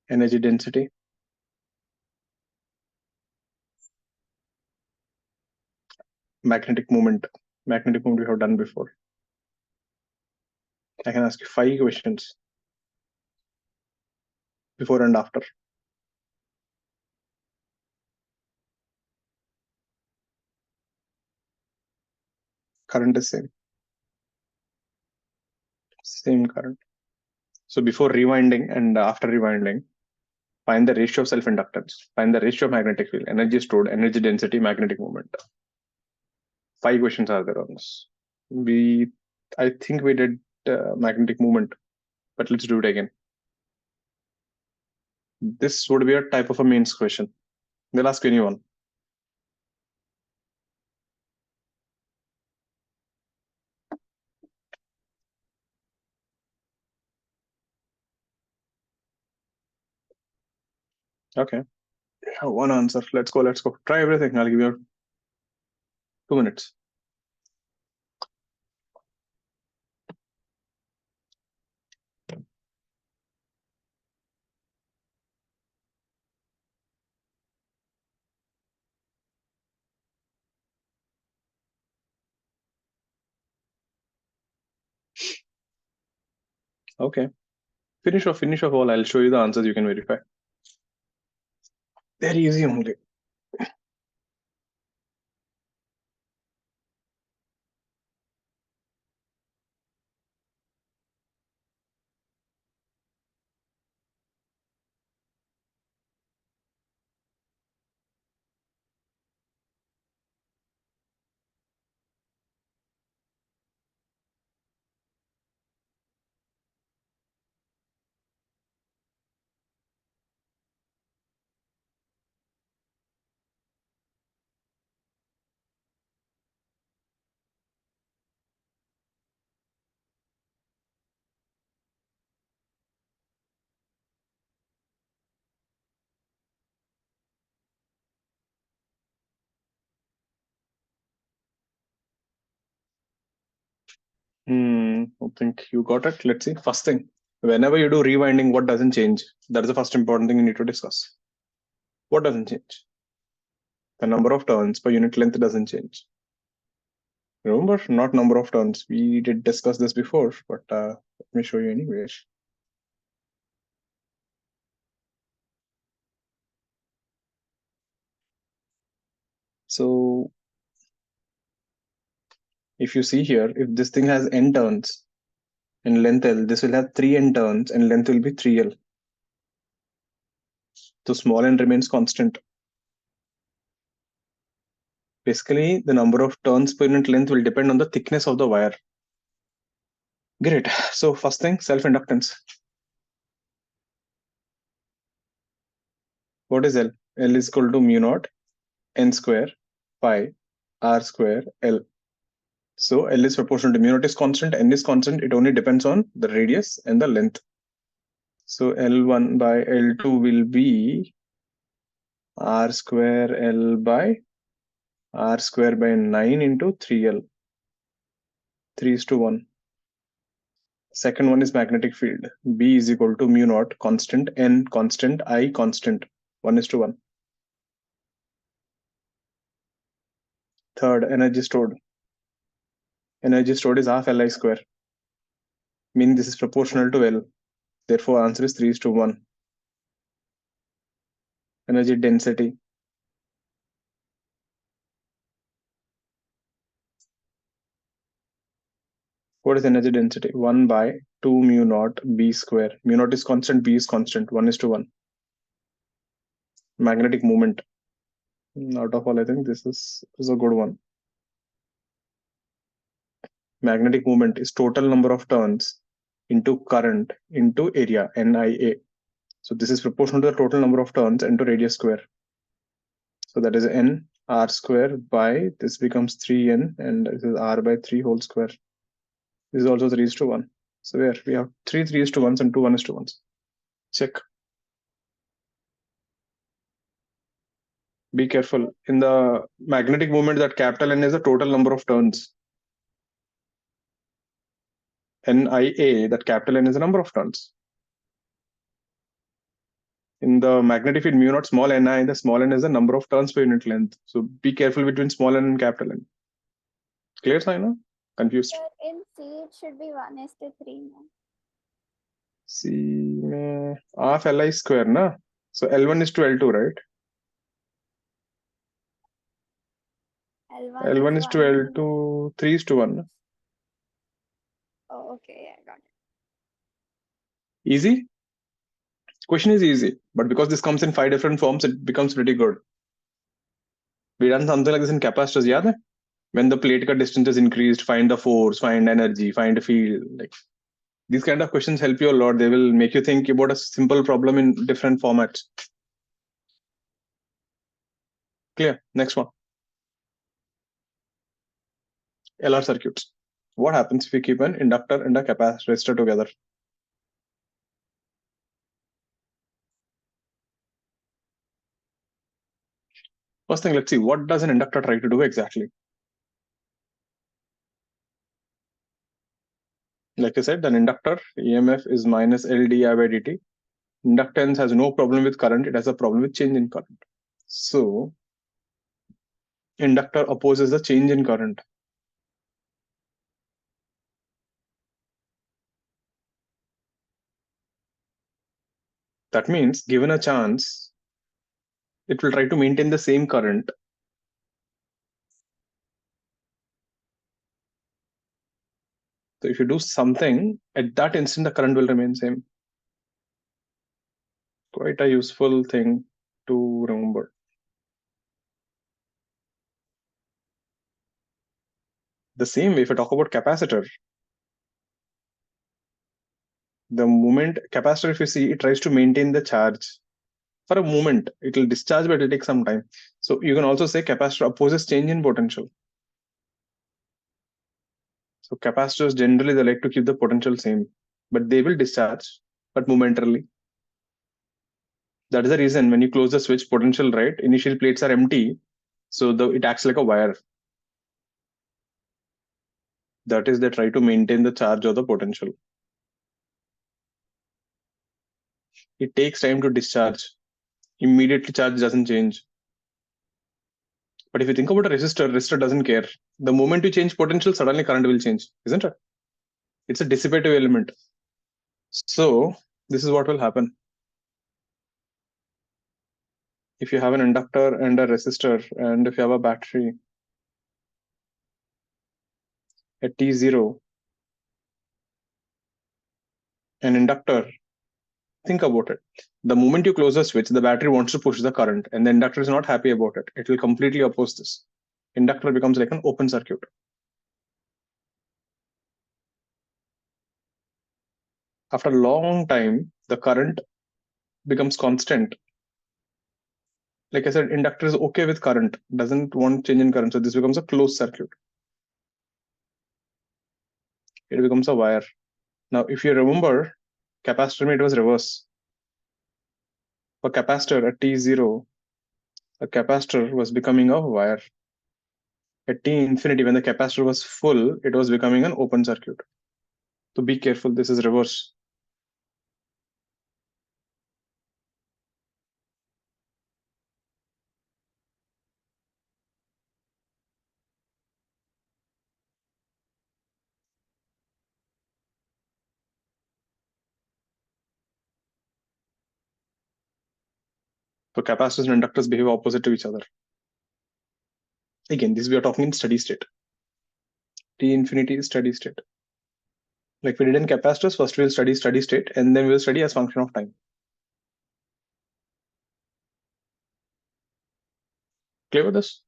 energy density, magnetic moment. Magnetic moment we have done before. I can ask you 5 questions before and after. Current is same current. So before rewinding and after rewinding, find the ratio of self-inductance, find the ratio of magnetic field, energy stored, energy density, magnetic moment. 5 questions are there on this. I think we did magnetic moment, but let's do it again. This would be a type of a mains question. They'll ask anyone. Okay. Yeah, one answer. Let's go. Try everything. I'll give you 2 minutes. Okay. Finish off all. I'll show you the answers you can verify. Very easy only. I think you got it. Let's see. First thing, whenever you do rewinding, what doesn't change? That is the first important thing you need to discuss. What doesn't change? The number of turns per unit length doesn't change. Remember, not number of turns. We did discuss this before, but let me show you anyways. So if you see here, if this thing has n turns in length L, this will have 3n turns and length will be 3L. So small n remains constant. Basically, the number of turns per unit length will depend on the thickness of the wire. Great. So first thing, self-inductance. What is L? L is equal to mu naught n square pi r square L. So L is proportional to mu naught is constant, n is constant. It only depends on the radius and the length. So L1 by L2 will be r square L by r square by 9 into 3L. 3:1. Second one is magnetic field. B is equal to mu naught constant, n constant, I constant. 1:1. Third, energy stored. Energy stored is half Li square. Meaning this is proportional to L. Therefore, answer is 3:1. Energy density. What is energy density? 1 by 2 mu naught B square. Mu naught is constant, B is constant. 1:1. Magnetic moment. Out of all, I think this is a good one. Magnetic moment is total number of turns into current into area, NIA. So this is proportional to the total number of turns into radius square. So that is n r square by, this becomes 3n, and this is r by 3 whole square. This is also 3:1. So where we have 3 3:1s and 2 1:1s. Check. Be careful. In the magnetic moment, that capital N is the total number of turns. NIA, that capital N is the number of turns. In the magnetic field mu naught small ni, the small n is the number of turns per unit length. So be careful between small n and capital N. Clear, Saina? Confused? Sir, in C it should be 1:3 now. C में half Li square na. So L1 is to L2, right? L1 is to 1. L2, 3:1. Na? Oh, okay, I got it. Easy? Question is easy, but because this comes in 5 different forms, it becomes pretty good. We done something like this in capacitors, yeah? When the plate cut distance is increased, find the force, find energy, find a field. Like these kind of questions help you a lot. They will make you think about a simple problem in different formats. Clear? Next one. LR circuits. What happens if we keep an inductor and a capacitor together? First thing, let's see, what does an inductor try to do exactly? Like I said, an inductor, EMF is minus L di by dt. Inductance has no problem with current, it has a problem with change in current. So, inductor opposes the change in current. That means, given a chance, it will try to maintain the same current. So if you do something, at that instant, the current will remain same. Quite a useful thing to remember. The same way, if I talk about capacitor, the moment capacitor, if you see, it tries to maintain the charge. For a moment, it will discharge, but it will take some time. So you can also say capacitor opposes change in potential. So capacitors generally, they like to keep the potential same, but they will discharge, but momentarily. That is the reason when you close the switch, potential, right? Initial plates are empty, so it acts like a wire. That is, they try to maintain the charge or the potential. It takes time to discharge. Immediately charge doesn't change. But if you think about a resistor doesn't care. The moment you change potential, suddenly current will change, isn't it? It's a dissipative element. So this is what will happen. If you have an inductor and a resistor, and if you have a battery at T0, an inductor, think about it. The moment you close the switch, the battery wants to push the current, and the inductor is not happy about it. It will completely oppose this. Inductor becomes like an open circuit. After a long time, the current becomes constant. Like I said, inductor is okay with current, doesn't want change in current. So this becomes a closed circuit. It becomes a wire. Now, if you remember, capacitor, it was reverse. For capacitor at T0, a capacitor was becoming a wire. At T infinity, when the capacitor was full, it was becoming an open circuit. So be careful, this is reverse. So capacitors and inductors behave opposite to each other. Again, this we are talking in steady state. T infinity is steady state. Like we did in capacitors, first we'll study steady state, and then we'll study as function of time. Clear with this?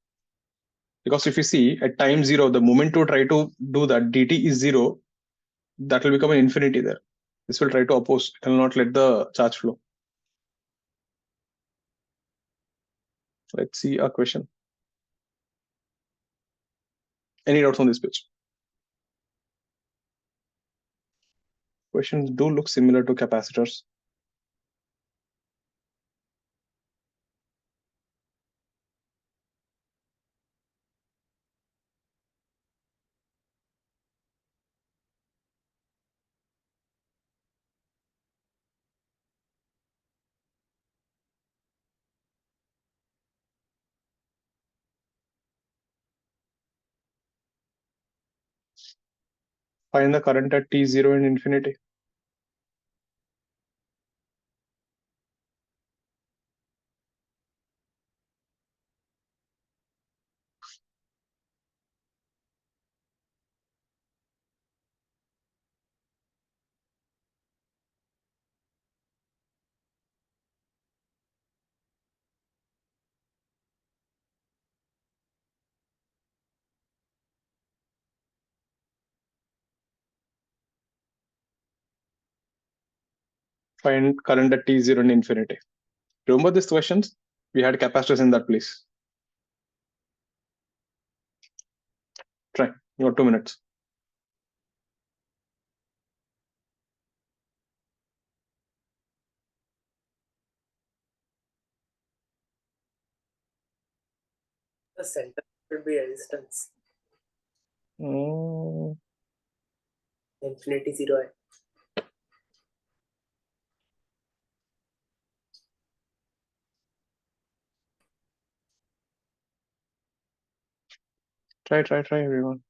Because if you see at time 0, the moment to try to do that, dt is 0, that will become an infinity there. This will try to oppose, it will not let the charge flow. Let's see a question. Any doubts on this page? Questions do look similar to capacitors. Find the current at t0 and infinity. Find current at t0 and infinity. Remember these questions? We had capacitors in that place. Try. You got 2 minutes. The center should be resistance. Mm, Infinity 0. try, everyone.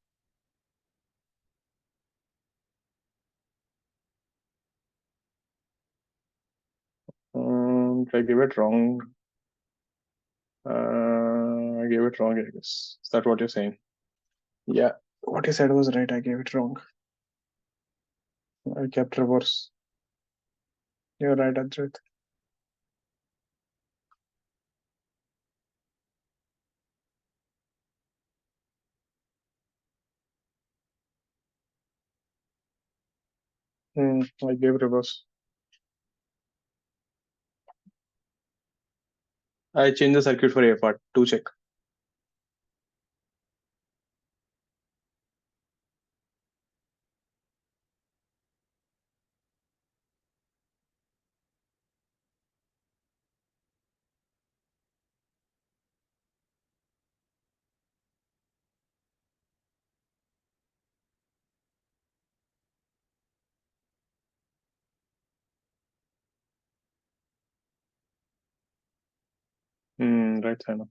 I gave it wrong. I gave it wrong, I guess. Is that what you're saying? Yeah, what you said was right. I gave it wrong. I kept reverse. You're right, Ajit. I gave reverse. I changed the circuit for A part to check. Right, Simon.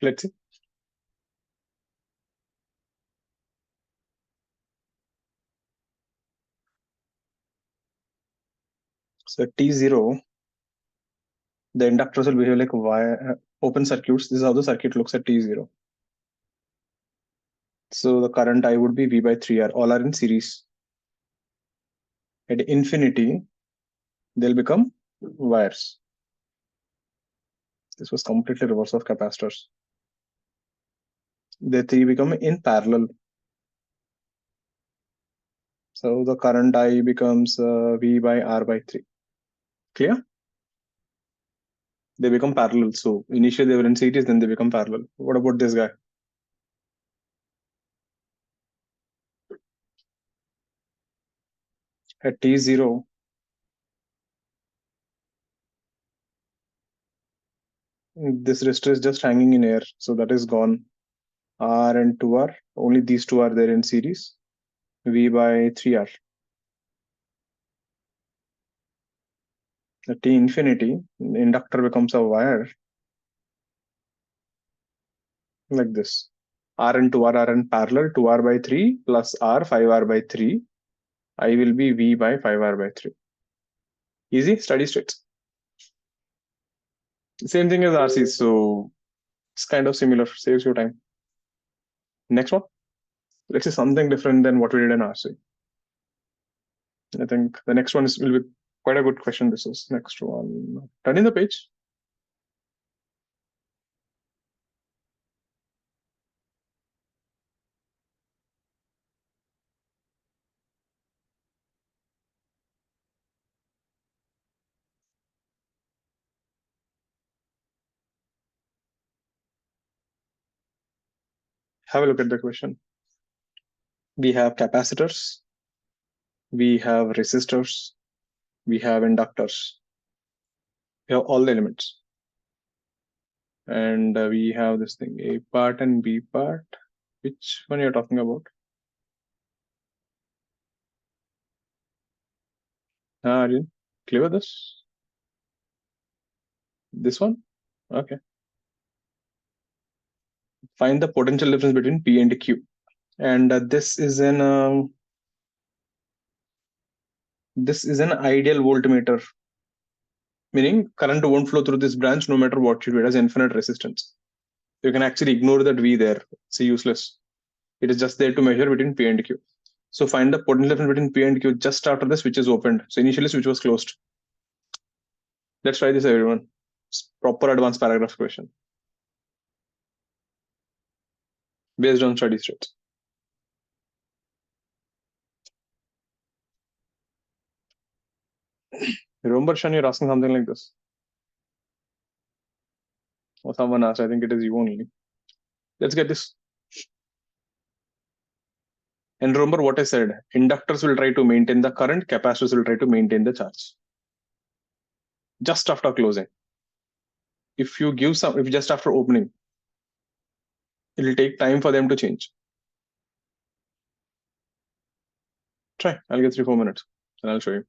Let's see. So T0, the inductors will behave like wire, open circuits. This is how the circuit looks at T0. So the current I would be V by 3R. All are in series. At infinity, they'll become wires. This was completely reverse of capacitors. The three become in parallel. So the current I becomes V by R by 3. Clear? They become parallel. So initially they were in series, then they become parallel. What about this guy? At T0, this resistor is just hanging in air. So that is gone. R and 2R, only these two are there in series. V by 3R. At T infinity, the inductor becomes a wire like this. R and 2R are in parallel, 2R by 3 plus R, 5R by 3. I will be V by 5R by 3. Easy, steady state. Same thing as RC, so it's kind of similar, saves you time. Next one. Let's say something different than what we did in RC. I think the next one will be quite a good question. This is next one. Turning the page. Have a look at the question. We have capacitors, we have resistors, we have inductors. We have all the elements. And we have this thing, A part and B part. Which one you're talking about? Arjun, clear with this? This one? Okay. Find the potential difference between P and Q. And this is an ideal voltmeter, meaning current won't flow through this branch no matter what you do. It has infinite resistance. You can actually ignore that V there. It's useless. It is just there to measure between P and Q. So find the potential difference between P and Q just after the switch is opened. So initially switch was closed. Let's try this, everyone. It's proper advanced paragraph question based on steady state. Remember, Shan, you're asking something like this. Or someone asked, I think it is you only. Let's get this. And remember what I said, inductors will try to maintain the current, capacitors will try to maintain the charge. Just after closing. If just after opening, it will take time for them to change. Try, I'll get 3-4 minutes and I'll show you.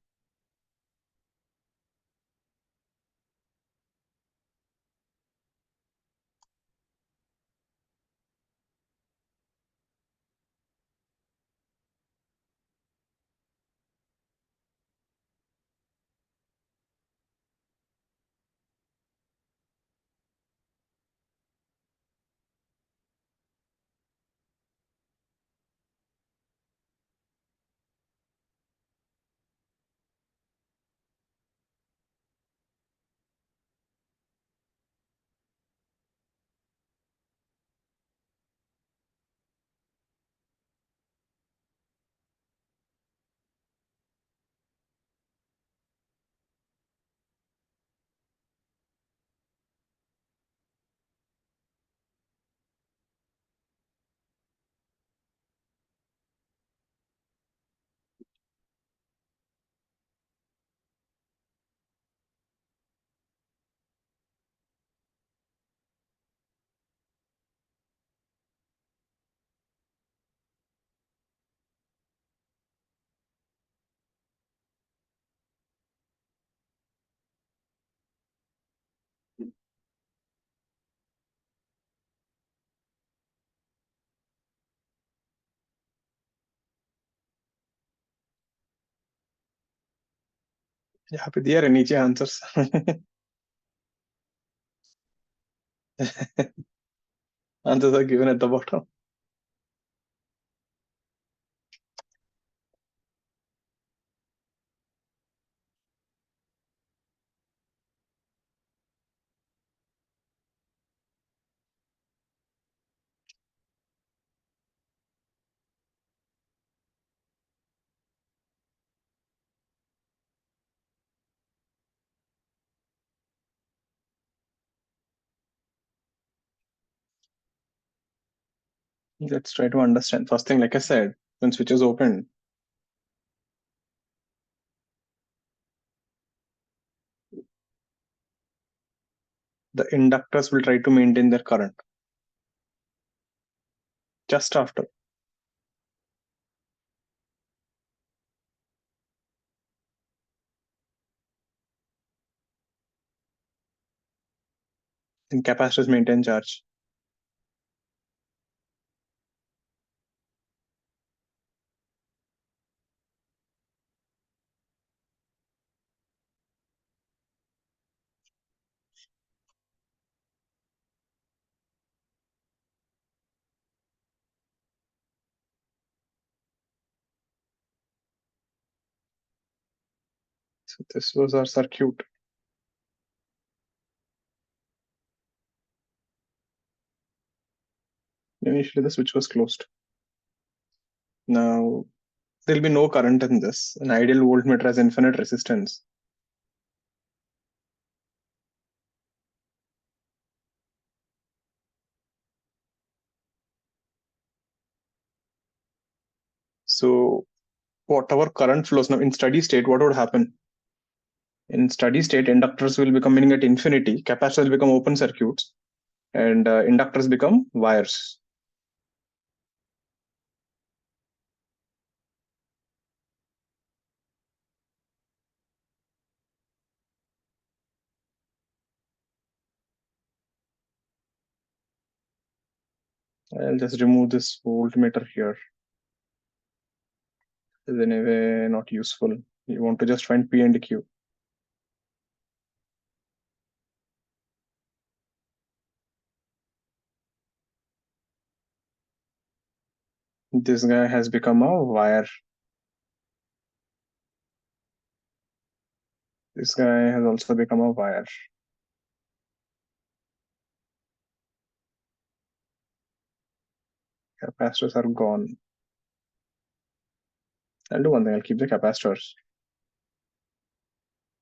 यहाँ पे दिया रहे नीचे answers answers are given at the bottom. Let's try to understand. First thing, like I said, when switch is open, the inductors will try to maintain their current. Just after. And capacitors maintain charge. So this was our circuit. Initially the switch was closed. Now there'll be no current in this. An ideal voltmeter has infinite resistance. So whatever current flows now in steady state, what would happen? In steady state, inductors will be coming at infinity, capacitors become open circuits, and inductors become wires. I'll just remove this voltmeter here. Is anyway not useful. You want to just find P and Q. This guy has become a wire. This guy has also become a wire. Capacitors are gone. I'll do one thing, I'll keep the capacitors.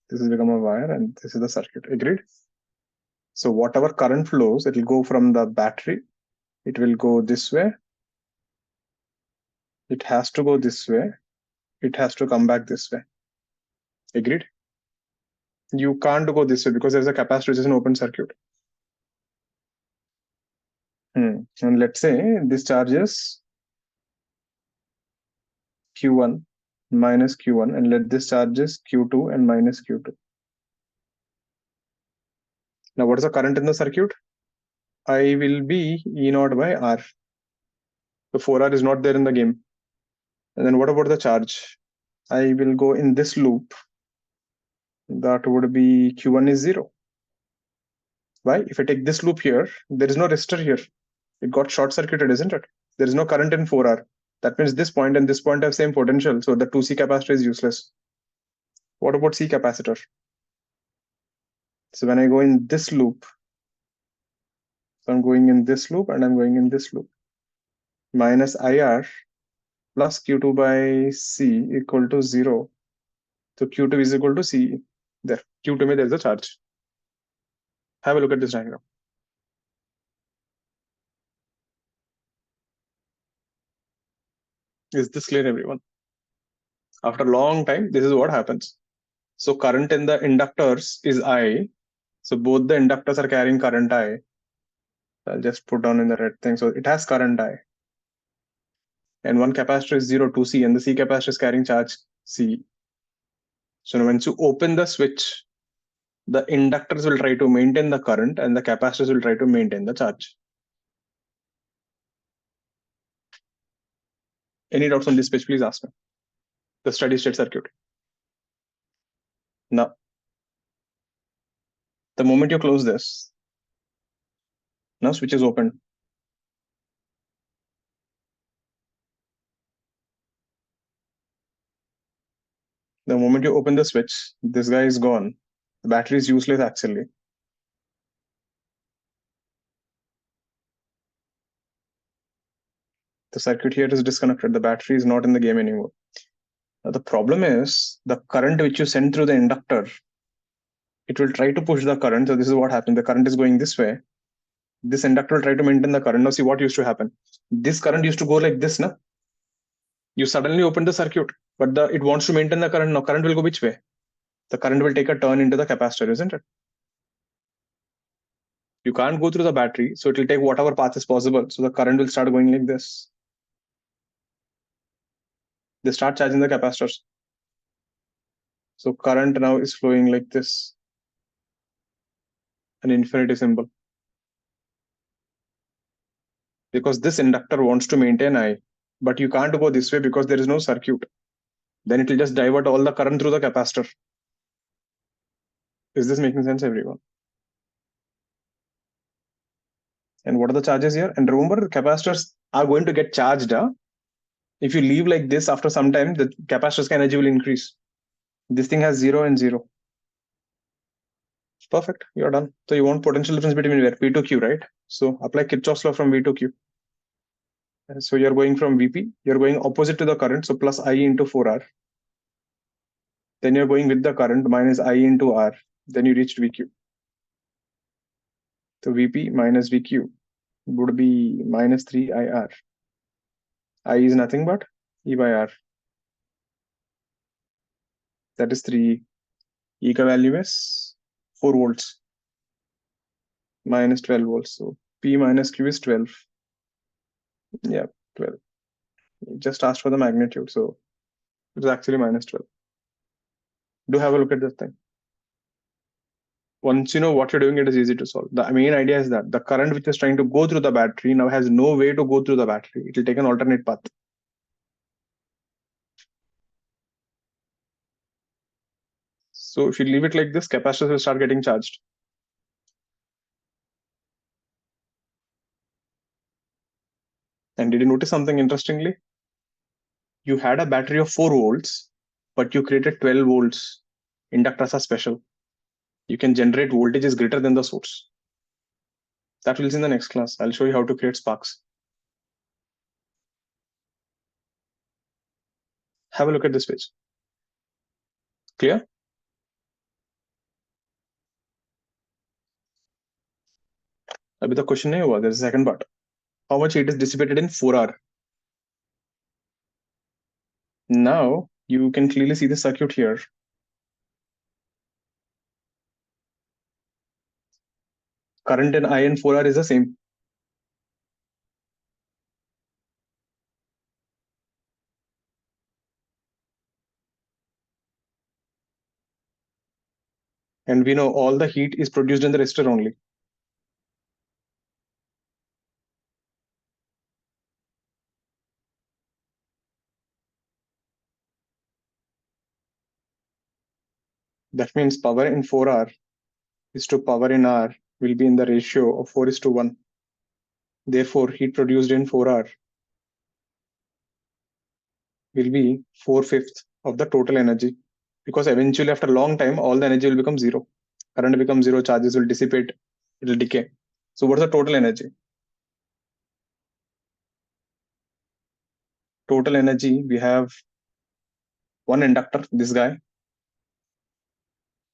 This has become a wire and this is the circuit. Agreed? So whatever current flows, it will go from the battery. It will go this way. It has to go this way. It has to come back this way. Agreed? You can't go this way because there's a capacitor which is an open circuit. And let's say this charge is Q1 minus Q1 and let this charge is Q2 and minus Q2. Now what is the current in the circuit? I will be E0 by R. The 4R is not there in the game. And then what about the charge? I will go in this loop. That would be Q1 is 0. Why? If I take this loop here, there is no resistor here. It got short circuited, isn't it? There is no current in 4R. That means this point and this point have same potential. So the 2C capacitor is useless. What about C capacitor? So when I go in this loop, so I'm going in this loop and I'm going in this loop. Minus IR plus Q2 by C equal to 0. So Q2 is equal to C. There, Q2 mein there is a charge. Have a look at this diagram. Is this clear, everyone? After a long time, this is what happens. So current in the inductors is I. So both the inductors are carrying current I. I'll just put down in the red thing. So it has current I. And one capacitor is 0, 2C, and the C capacitor is carrying charge C. So once you open the switch, the inductors will try to maintain the current and the capacitors will try to maintain the charge. Any doubts on this page, please ask me. The steady state circuit. Now, the moment you close this, now switch is open. The moment you open the switch, this guy is gone. The battery is useless actually. The circuit here is disconnected. The battery is not in the game anymore. Now the problem is the current which you send through the inductor, it will try to push the current. So this is what happened. The current is going this way. This inductor will try to maintain the current. Now see what used to happen. This current used to go like this, na? You suddenly open the circuit, but it wants to maintain the current. Now current will go which way? The current will take a turn into the capacitor, isn't it? You can't go through the battery, so it will take whatever path is possible. So the current will start going like this. They start charging the capacitors. So current now is flowing like this. An infinity symbol. Because this inductor wants to maintain I, but you can't go this way because there is no circuit. Then it will just divert all the current through the capacitor. Is this making sense, everyone? And what are the charges here? And remember, the capacitors are going to get charged. If you leave like this, after some time, the capacitor's energy will increase. This thing has 0 and 0. Perfect, you're done. So you want potential difference between where? V to Q, right? So apply Kirchhoff's law from V to Q. So you're going from Vp, you're going opposite to the current, so plus I into 4R. Then you're going with the current minus I into R. Then you reached VQ. So Vp minus VQ would be minus 3IR. I is nothing but E by R. That is 3. E ka value is 4 volts minus 12 volts. So P minus Q is 12. Yeah, 12. You just asked for the magnitude, so it's actually minus 12. Do have a look at this thing. Once you know what you're doing, it is easy to solve. The main idea is that the current which is trying to go through the battery now has no way to go through the battery. It will take an alternate path. So if you leave it like this, capacitors will start getting charged. And did you notice something interestingly? You had a battery of 4 volts, but you created 12 volts. Inductors are special. You can generate voltages greater than the source. That we'll see in the next class. I'll show you how to create sparks. Have a look at this page. Clear? Abhi the question nahi hua. There's a second part. How much heat is dissipated in 4R? Now you can clearly see the circuit here. Current in I and 4R is the same. And we know all the heat is produced in the resistor only. That means power in 4R is to power in R will be in the ratio of 4:1. Therefore, heat produced in 4R will be 4/5 of the total energy, because eventually after a long time, all the energy will become 0. Current becomes 0, charges will dissipate, it will decay. So what's the total energy? Total energy, we have one inductor, this guy,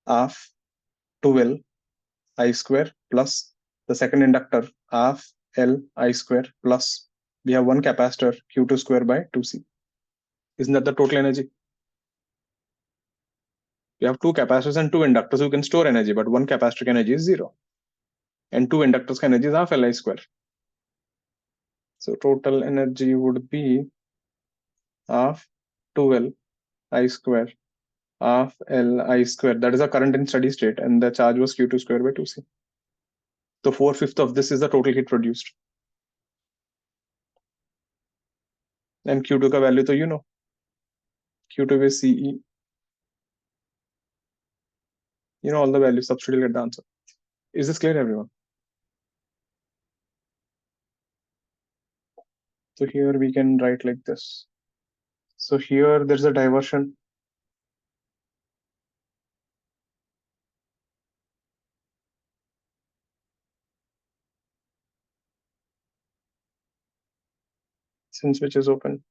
half 2L I square plus the second inductor, half L I square plus we have one capacitor, Q2 square by 2C. Isn't that the total energy? You have 2 capacitors and 2 inductors who can store energy, but one capacitor energy is 0. And 2 inductors energy is half Li square. So total energy would be half 2L I square, half Li square. That is the current in steady state, and the charge was Q2 square by 2C. So 4/5 of this is the total heat produced. And Q2 ka value to you know. Q2 is CE. You know all the values, substitute, you'll get the answer. Is this clear, everyone? So here we can write like this. So here there's a diversion. Since which is open.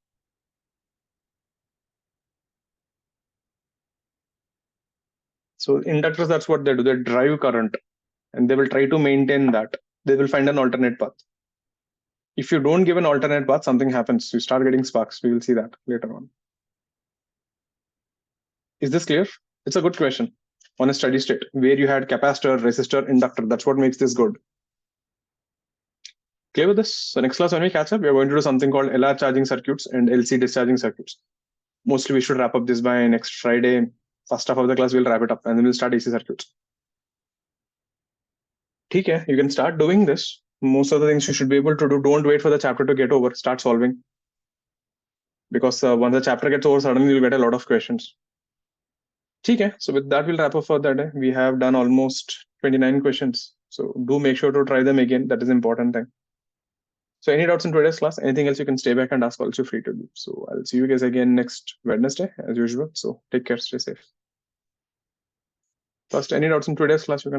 So inductors, that's what they do. They drive current and they will try to maintain that. They will find an alternate path. If you don't give an alternate path, something happens. You start getting sparks. We will see that later on. Is this clear? It's a good question. On a steady state where you had capacitor, resistor, inductor, that's what makes this good. Clear with this? So next class when we catch up, we're going to do something called LR charging circuits and LC discharging circuits. Mostly we should wrap up this by next Friday. First half of the class, we'll wrap it up and then we'll start AC circuits. Okay, you can start doing this. Most of the things you should be able to do. Don't wait for the chapter to get over. Start solving. Because once the chapter gets over, suddenly you'll get a lot of questions. Okay, so with that, we'll wrap up for that day. We have done almost 29 questions. So do make sure to try them again. That is the important thing. So any doubts in today's class? Anything else you can stay back and ask, also free to do. So I'll see you guys again next Wednesday as usual. So take care, stay safe. First, any doubts in today's class you can